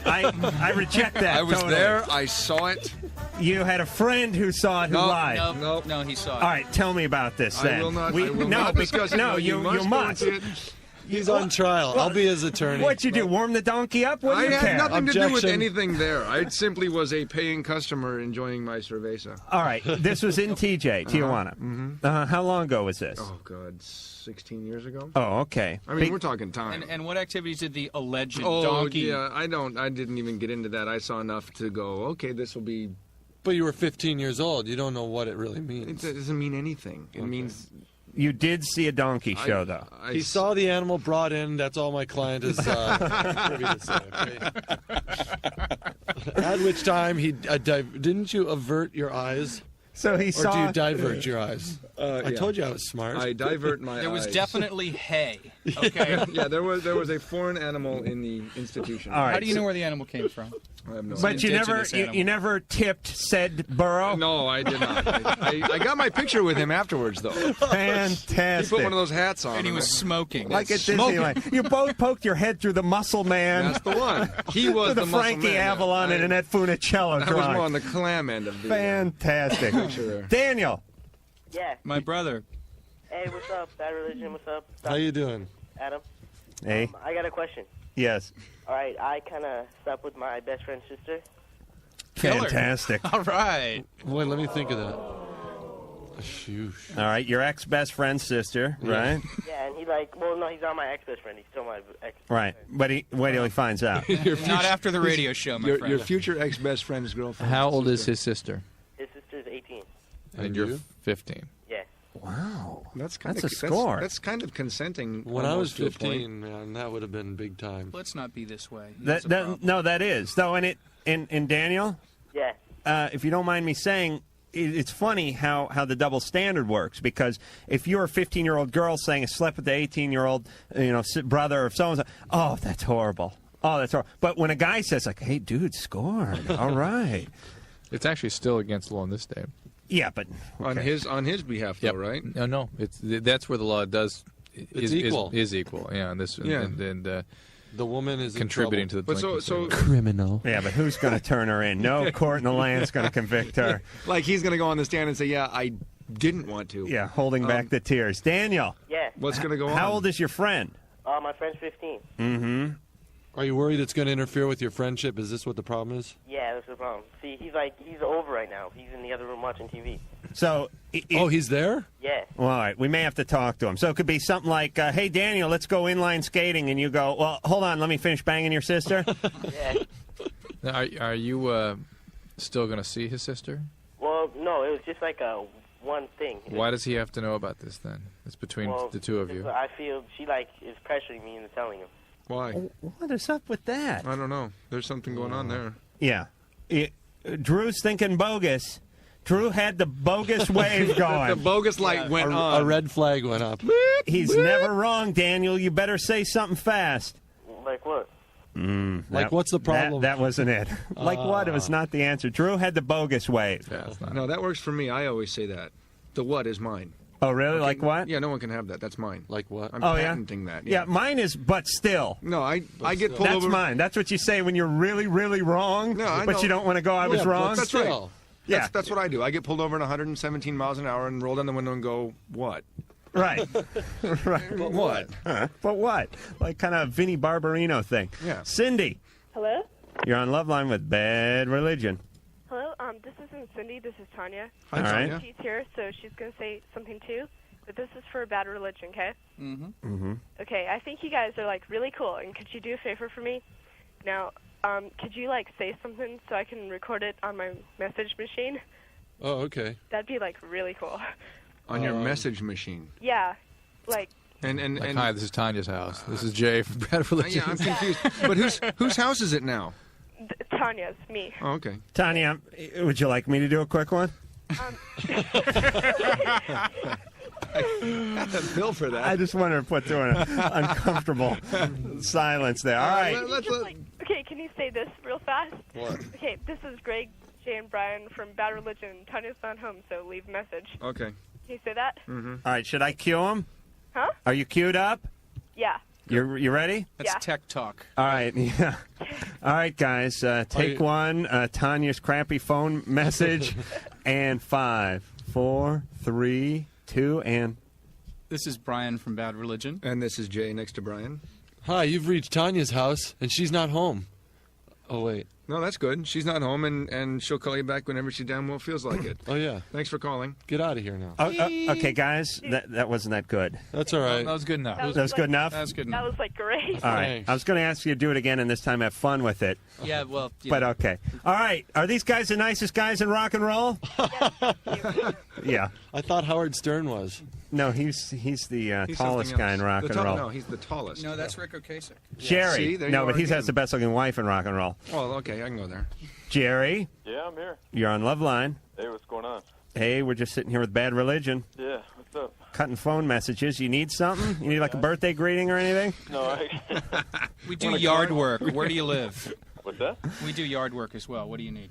I reject that. I was totally. there. I saw it. You had a friend who saw it who lied. No, he saw it. All right, tell me about this then. I will not discuss it. No, you must. He's on trial. I'll be his attorney. What'd you do, warm the donkey up? What do you I care? had nothing to do with Objection. anything there. I simply was a paying customer enjoying my cerveza. All right, this was in TJ, Tijuana. How long ago was this? Oh, God, 16 years ago? Oh, okay. I mean, we're talking time. And what activities did the alleged Oh, donkey... yeah, I didn't even get into that. I saw enough to go, okay, this will be... But you were 15 years old. You don't know what it really means. It doesn't mean anything. It means... You did see a donkey show, though. He saw the animal brought in. That's all my client is privy to say. Okay? At which time he didn't you avert your eyes So he Or saw. do you divert your eyes? I Yeah. told you I was smart. I divert my There was eyes. definitely hay. Okay. Yeah, there was a foreign animal in the institution. All right, How do you know where the animal came from? I have no But idea. you never, Indigenous animal. you never tipped said burro. No, I did not. I got my picture with him afterwards, though. He Fantastic. put one of those hats on. And he was smoking. Like at Smoking. Disneyland. You both poked your head through the Muscle Man. That's the one. He was the the muscle Frankie man, yeah. Avalon and Annette Funicello I was drawing. more on the clam end of the. Fantastic. Sure. Daniel. Yeah. My brother. Hey, what's up? Bad Religion, what's up? How you doing? Adam. Hey. I got a question. Yes. All right, I kind of slept with my best friend's sister. Fantastic. All right. Wait, let me think of that. Shoosh. All right, your ex-best friend's sister, right? Yeah, and he's not my ex-best friend. He's still my ex. Right. But wait till he finds out. Not after the radio show, my friend. Your future ex-best friend's girlfriend. How old is his sister? His sister's 18. And you're 15. Yeah. Wow. That's kind That's of a score. That's kind of consenting. When I was almost to a point. 15, man, that would have been big time. Let's not be this way. That's a That, problem. no, that is. Though, and Daniel, Yeah. if you don't mind me saying, it's funny how the double standard works, because if you're a 15-year-old girl saying I slept with the 18-year-old brother of so-and-so, oh, that's horrible. Oh, that's horrible. But when a guy says, like, hey, dude, scored. All right. It's actually still against the law in this state. Yeah, but okay. on his behalf, though, right? No, that's where the law does It's equal. Is equal. Yeah, and this Yeah. and The woman is contributing to the But so criminal. Yeah, but who's going to turn her in? No court in the land's going to convict her. like he's going to go on the stand and say, "Yeah, I didn't want to." Yeah, holding back the tears. Daniel. Yeah. What's going to go on? How old is your friend? My friend's 15. Mm-hmm. Are you worried it's going to interfere with your friendship? Is this what the problem is? Yeah, that's the problem. See, he's over right now. He's in the other room watching TV. So. He's there? Yeah. Well, all right, we may have to talk to him. So it could be something like, hey, Daniel, let's go inline skating. And you go, well, hold on, let me finish banging your sister. Yeah. Now, are you still going to see his sister? Well, no, it was just like one thing. Why does he have to know about this then? It's between the two of you. I feel she is pressuring me into telling him. Why? What is up with that? I don't know. There's something going on there. Yeah. Drew's thinking bogus. Drew had the bogus wave going. The bogus light went on. A red flag went up. He's never wrong, Daniel. You better say something fast. Like what? What's the problem? That wasn't it. Like what? It was not the answer. Drew had the bogus wave. Yeah, it's not. No, that works for me. I always say that. The what is mine. Oh, really? Okay, Like what? Yeah, no one can have that. That's mine. Like what? I'm Oh, yeah? patenting that. Yeah, mine is but still. No, I get pulled That's over. mine. That's what you say when you're really, really wrong, No, I but know. you don't want to go, I was wrong. That's right. Yeah. That's what I do. I get pulled over at 117 miles an hour and roll down the window and go, what? Right. Right. But what? But what? Like kind of Vinnie Barbarino thing. Yeah. Cindy, Hello? you're on Loveline with Bad Religion. Hello, this isn't Cindy, this is Tanya. Hi, Tanya. She's here, so she's going to say something too. But this is for Bad Religion, okay? Mm-hmm. Mm-hmm. Okay, I think you guys are, really cool, and could you do a favor for me? Now, could you, say something so I can record it on my message machine? Oh, okay. That'd be, really cool. On your message machine. Yeah, And hi, this is Tanya's house. This is Jay from Bad Religion. Yeah, I'm confused. But whose house is it now? Tanya's, me. Oh, okay. Tanya, would you like me to do a quick one? Bill for that. I just wanted to put through an uncomfortable silence there. All right. Okay, can you say this real fast? What? Okay, this is Greg, Jay, and Brian from Bad Religion. Tanya's not home, so leave a message. Okay. Can you say that? Mm-hmm. All right, should I cue him? Huh? Are you queued up? Yeah. You ready? That's Yeah. tech talk. All right, yeah. All right, guys, take one. Tanya's crappy phone message, and 5, 4, 3, 2, and... This is Brian from Bad Religion. And this is Jay next to Brian. Hi, you've reached Tanya's house, and she's not home. Oh, wait. No, that's good. She's not home, and she'll call you back whenever she damn well feels like it. Oh, yeah. Thanks for calling. Get out of here now. Okay, guys, that wasn't that good. That's all right. That was good enough. That was good enough? That was good That enough. was, great. All right. Thanks. I was going to ask you to do it again, and this time have fun with it. Yeah, well, But okay. All right. Are these guys the nicest guys in rock and roll? Yeah. I thought Howard Stern was. No, he's the He's tallest something guy else. in rock The and roll. No, he's the tallest. No, that's Ric Ocasek. Jerry. See, there No, you but are he has again. the best looking wife in rock and roll. Well, okay, I can go there. Jerry, Yeah, I'm here. you're on Loveline. Hey, what's going on? Hey, we're just sitting here with Bad Religion. Yeah, what's up? Cutting phone messages. You need something? You need like a birthday greeting or anything? No, We do yard work. Where do you live? What's that? We do yard work as well. What do you need?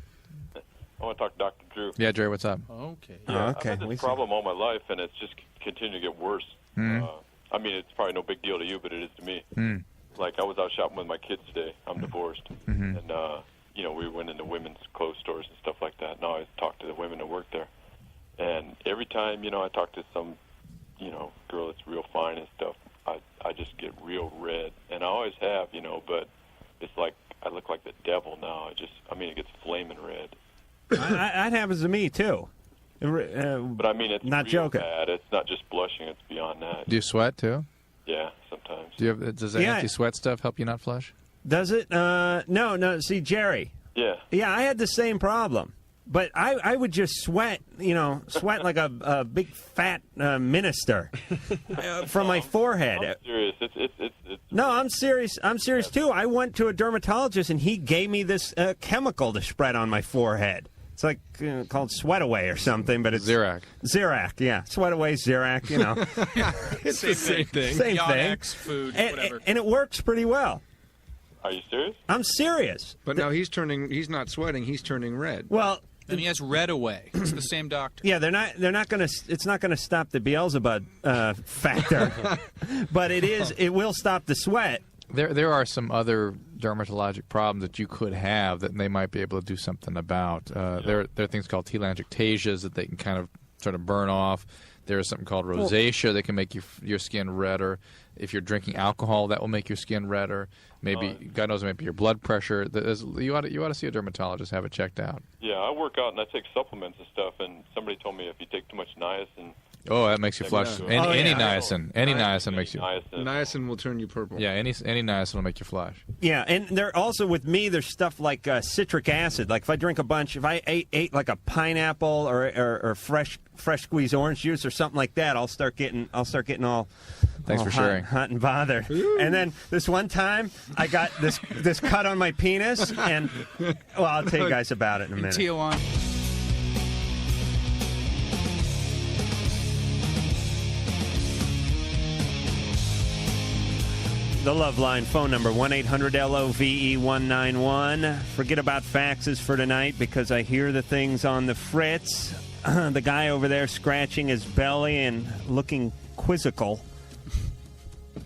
I want to talk to Dr. Drew. Yeah, Dre, what's up? Okay. Yeah, okay. I've had this problem all my life, and it's just continued to get worse. Mm. I mean, it's probably no big deal to you, but it is to me. Mm. Like, I was out shopping with my kids today. I'm divorced. Mhm. And, you know, we went into women's clothes stores and stuff like that. Now I talk to the women that work there. And every time, you know, I talk to some, you know, girl that's real fine and stuff, I just get real red. And I always have, you know, but it's like I look like the devil now. It gets flaming red. That happens to me, too. But I mean, it's not real joking. bad. It's not just blushing. It's beyond that. Do you sweat, too? Yeah, sometimes. Does the anti-sweat stuff help you not flush? Does it? No. See, Jerry. Yeah. Yeah, I had the same problem. But I would just sweat, sweat like a big fat minister from my forehead. I'm serious. It's No, I'm serious. I'm serious, too. I went to a dermatologist, and he gave me this chemical to spread on my forehead. It's like called Sweat Away or something, but it's Xerac. Xerac, yeah. Sweat Away, Xerac, It's the same thing. Same thing. Yonex, food, whatever. And it works pretty well. Are you serious? I'm serious. But now he's not sweating, he's turning red. Well, And he has Red Away. It's the same doctor. yeah, they're not going to. It's not going to stop the Beelzebub factor, but it will stop the sweat. There are some other dermatologic problems that you could have that they might be able to do something about. There are things called telangiectasias that they can kind of sort of burn off. There's something called rosacea that can make your skin redder. If you're drinking alcohol, that will make your skin redder. Maybe, God knows, maybe your blood pressure. You ought to see a dermatologist, have it checked out. Yeah, I work out and I take supplements and stuff, and somebody told me if you take too much niacin. Oh, that makes you flush. Yeah. Any niacin makes you. Niacin will turn you purple. Yeah, any niacin will make you flush. Yeah, and there also with me, there's stuff like citric acid. Like if I drink if I ate like a pineapple or fresh squeezed orange juice or something like that, I'll start getting all. Thanks for sharing. Hot and bothered. And then this one time, I got this cut on my penis, and I'll tell you guys about it in a minute. Tijuana. The Loveline phone number, 1-800-LOVE-191. Forget about faxes for tonight because I hear the things on the fritz. The guy over there scratching his belly and looking quizzical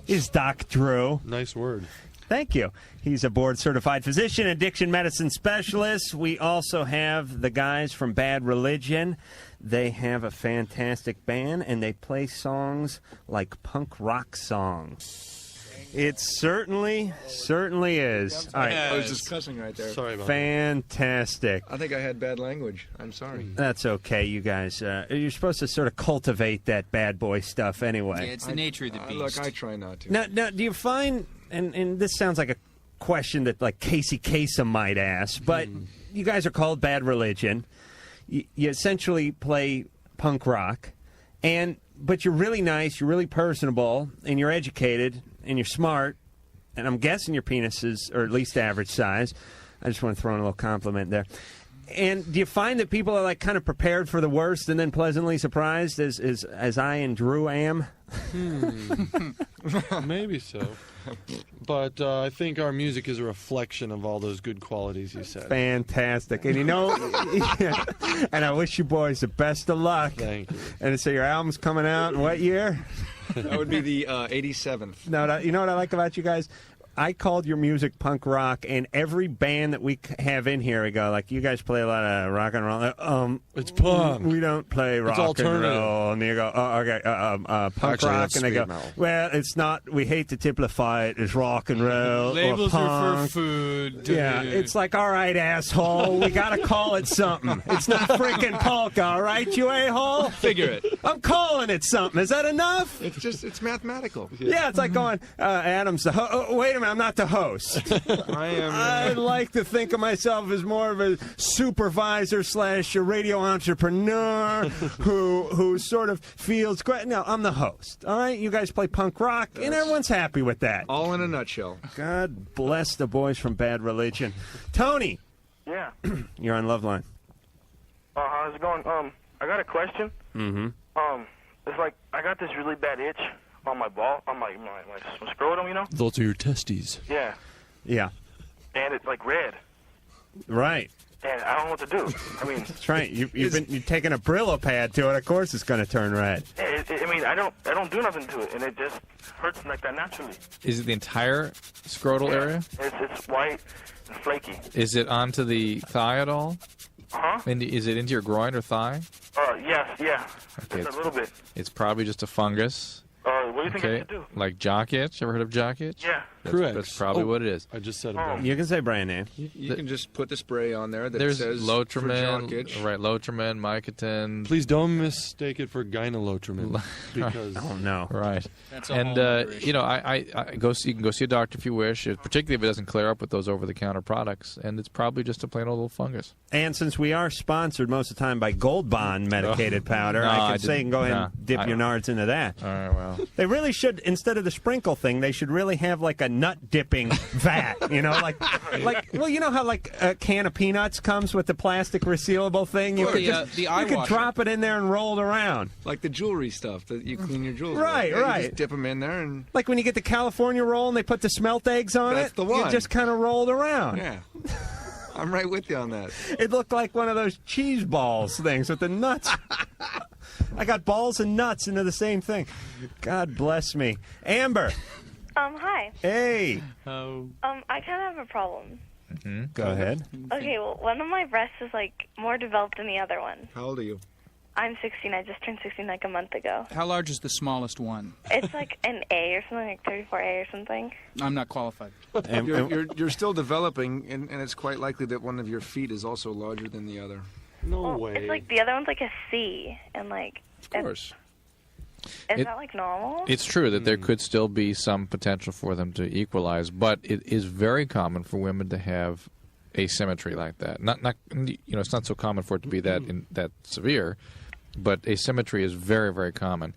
is Doc Drew. Nice word. Thank you. He's a board-certified physician, addiction medicine specialist. We also have the guys from Bad Religion. They have a fantastic band, and they play songs like punk rock songs. It certainly is. All right. I was just cussing right there. Sorry about Fantastic. I think I had bad language. I'm sorry. That's okay, you guys. You're supposed to sort of cultivate that bad boy stuff anyway. Yeah, it's the nature of the beast. Look, I try not to. Now, do you find, and this sounds like a question that like Casey Kasem might ask, but you guys are called Bad Religion. You essentially play punk rock, but you're really nice, you're really personable, and you're educated, and you're smart, and I'm guessing your penis is, or at least average size. I just want to throw in a little compliment there. And do you find that people are like kind of prepared for the worst and then pleasantly surprised, as I and Drew am? Maybe so. But I think our music is a reflection of all those good qualities you said. Fantastic. And and I wish you boys the best of luck. Thank you. And so your album's coming out in what year? That would be the 87th. No, you know what I like about you guys? I called your music punk rock, and every band that we have in here, we go, like, you guys play a lot of rock and roll. It's punk. We don't play rock and roll. And you go, oh, okay, punk Actually, rock. that's And they go, speed metal. well, it's not, we hate to typify it as rock and roll Labels or are punk. for food. Yeah, it's like, all right, asshole, we got to call it something. It's not freaking polka, all right, you a-hole? Figure it. I'm calling it something. Is that enough? It's mathematical. Yeah, it's like going, Adam's the wait a minute, I'm not the host. I like to think of myself as more of a supervisor / a radio entrepreneur who sort of feels great. No, I'm the host. All right, you guys play punk rock, and everyone's happy with that. All in a nutshell. God bless the boys from Bad Religion. Tony, Yeah. you're on Loveline. How's it going? I got a question. Mm-hmm. It's like I got this really bad itch on my ball, on my scrotum, you know? Those are your testes. Yeah. Yeah. And it's like red. Right. And I don't know what to do. I mean, That's right. You've taken a Brillo pad to it. Of course, it's going to turn red. I don't do nothing to it, and it just hurts like that naturally. Is it the entire scrotal area? It's white and flaky. Is it onto the thigh at all? Huh? Is it into your groin or thigh? Yes, yeah. Okay, Just a little bit. It's probably just a fungus. What do you think I should do? Like jock itch? Ever heard of jock itch? Yeah. That's probably what it is. I just said it. You can say brand name. You can just put the spray on there that There's says Lotrimin, for jock itch. right? Lotrimin, Mycotin. Please don't mistake it for gynolotrimin, because oh no, right? That's a and whole other issue. I you can go see a doctor if you wish, particularly if it doesn't clear up with those over-the-counter products, and it's probably just a plain old little fungus. And since we are sponsored most of the time by Gold Bond medicated powder, No, I I can say you can go ahead and dip your nards into that. All right, well. They really should, instead of the sprinkle thing, they should really have like a nut dipping vat. You know, well, you know how like a can of peanuts comes with the plastic resealable thing? You Or could eye you could washer. drop it in there and roll it around. Like the jewelry stuff that you clean your jewelry Right, with. Yeah, right. You just dip them in there and... Like when you get the California roll and they put the smelt eggs on That's it, the one. you just kind of roll it around. Yeah. I'm right with you on that. It looked like one of those cheese balls things with the nuts. I got balls and nuts into the same thing. God bless me. Amber. Hi. Hey. I kind of have a problem. Mm-hmm. Go ahead. Okay, well, one of my breasts is, like, more developed than the other one. How old are you? I'm 16. I just turned 16, like, a month ago. How large is the smallest one? It's, like, an A or something, like 34A or something. I'm not qualified. You're still developing, and it's quite likely that one of your feet is also larger than the other. No It's, like, the other one's, like, a C, and, like... Of course. Is that, like, normal? It's true that there could still be some potential for them to equalize, but it is very common for women to have asymmetry like that. Not it's not so common for it to be that severe, but asymmetry is very, very common.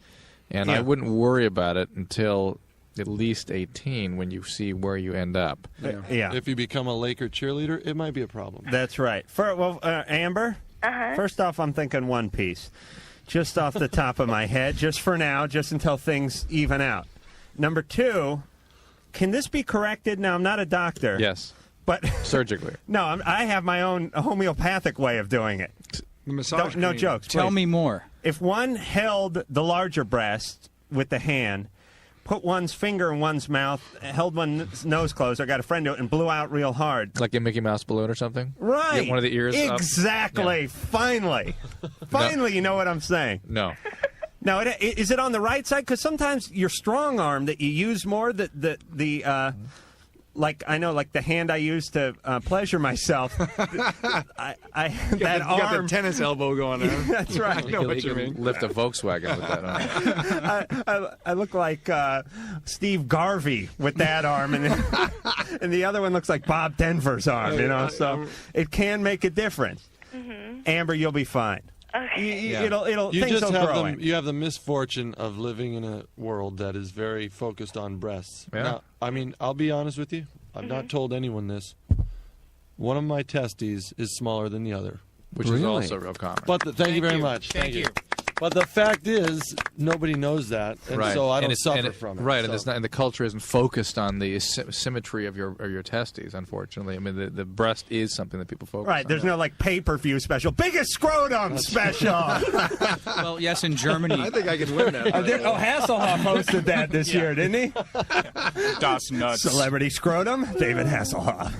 And I wouldn't worry about it until at least 18 when you see where you end up. Yeah. If you become a Laker cheerleader, it might be a problem. That's right. Amber? Uh-huh. First off, I'm thinking One Piece. Just off the top of my head, just for now, just until things even out. Number two, can this be corrected? Now, I'm not a doctor. Yes. But surgically. No, I have my own homeopathic way of doing it. The massage No cream. jokes. Tell please. me more. If one held the larger breast with the hand, put one's finger in one's mouth, held one's nose closed, I got a friend do it, and blew out real hard. Like a Mickey Mouse balloon or something? Right. Get one of the ears up? Exactly. Yeah. Finally. Finally, you know what I'm saying. No. Now, is it on the right side? Because sometimes your strong arm that you use more, like I know, like the hand I use to pleasure myself. I You that got arm. the tennis elbow going on. That's right. I know what you can mean. lift a Volkswagen with that arm. I look like Steve Garvey with that arm, and and the other one looks like Bob Denver's arm. You know, so it can make a difference. Mm-hmm. Amber, you'll be fine. Okay. It'll You things just will have grow. you have the misfortune of living in a world that is very focused on breasts. Yeah. Now, I mean, I'll be honest with you. I've not told anyone this. One of my testes is smaller than the other, Which is also real common. But thank you very much. Thank you. But the fact is, nobody knows that, and Right. so I don't And suffer from it. Right, so. and it's not, and the culture isn't focused on the symmetry of your testes. Unfortunately, I mean the breast is something that people focus Right, on. there's no like pay-per-view special, biggest scrotum special. Well, yes, in Germany. I think I could win that. Hasselhoff hosted that this year, didn't he? Das Nuts. Celebrity scrotum, David Hasselhoff.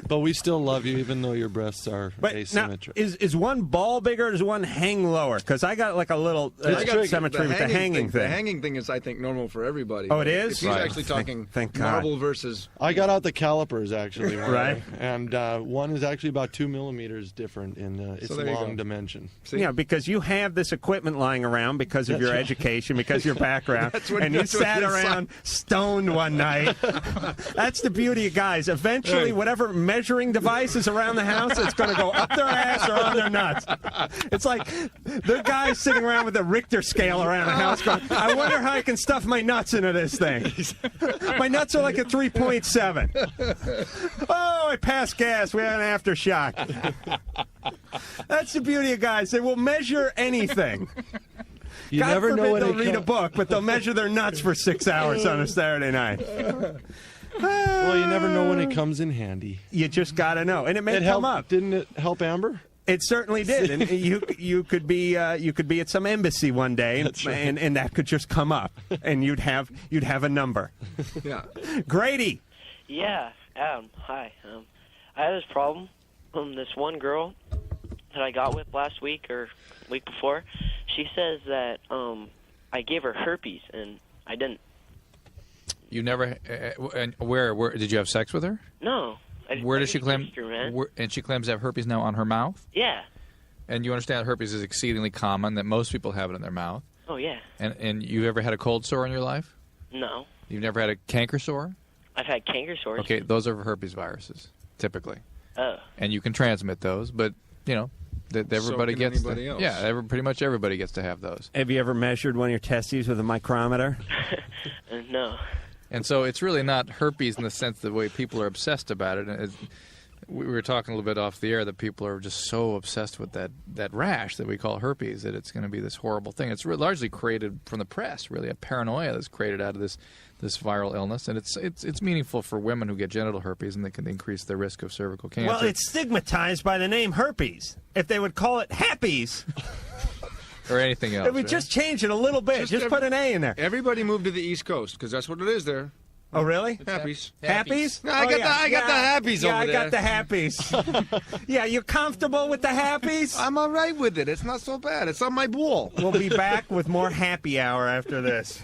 But we still love you, even though your breasts are But now, asymmetric. is one ball bigger or does one hang lower? Because I got like a little I got symmetry with the hanging thing. The hanging thing is, I think, normal for everybody. Oh, it is? If he's Right. actually talking Thank God. marble versus... I got out the calipers, actually. Right. And one is actually about 2 millimeters different in its So there you long go. dimension. Yeah, because you have this equipment lying around because of That's your right. education, because of your background, That's what- and you that's what sat this around stoned one night. That's the beauty of guys. Eventually, whatever measuring device is around the house, it's going to go up their ass or on their nuts. It's like the guys sitting around with a Richter scale around the house going, I wonder how I can stuff my nuts into this thing. My nuts are like a 3.7. Oh, I passed gas. We had an aftershock. That's the beauty of guys. They will measure anything. You God never forbid know when they'll it read a book, but they'll measure their nuts for 6 hours on a Saturday night. Well, you never know when it comes in handy. You just got to know. And it may come up. Didn't it help Amber? It certainly did, and you could be at some embassy one day, and that could just come up, and you'd have a number. Yeah. Grady. Yeah, Adam. Hi. I had this problem. This one girl that I got with last week or week before, she says that I gave her herpes, and I didn't. You never? And where did you have sex with her? No. Where does she claim? Her, and she claims to have herpes now on her mouth. Yeah. And you understand herpes is exceedingly common, that most people have it in their mouth. Oh yeah. And you ever had a cold sore in your life? No. You've never had a canker sore? I've had canker sores. Okay, those are herpes viruses, typically. Oh. And you can transmit those, but everybody gets. Anybody else. Yeah, pretty much everybody gets to have those. Have you ever measured one of your testes with a micrometer? No. And so it's really not herpes in the sense the way people are obsessed about it. We were talking a little bit off the air that people are just so obsessed with that rash that we call herpes, that it's going to be this horrible thing. It's largely created from the press, really, a paranoia that's created out of this viral illness. And it's meaningful for women who get genital herpes, and they can increase their risk of cervical cancer. Well, it's stigmatized by the name herpes. If they would call it happies... or anything else. It would just change it a little bit. Just put an A in there. Everybody moved to the East Coast because that's what it is there. Oh, really? Happies. Happies? No, I got the happies over there. Yeah, I got the happies. Yeah, you comfortable with the happies? I'm all right with it. It's not so bad. It's on my wall. We'll be back with more happy hour after this.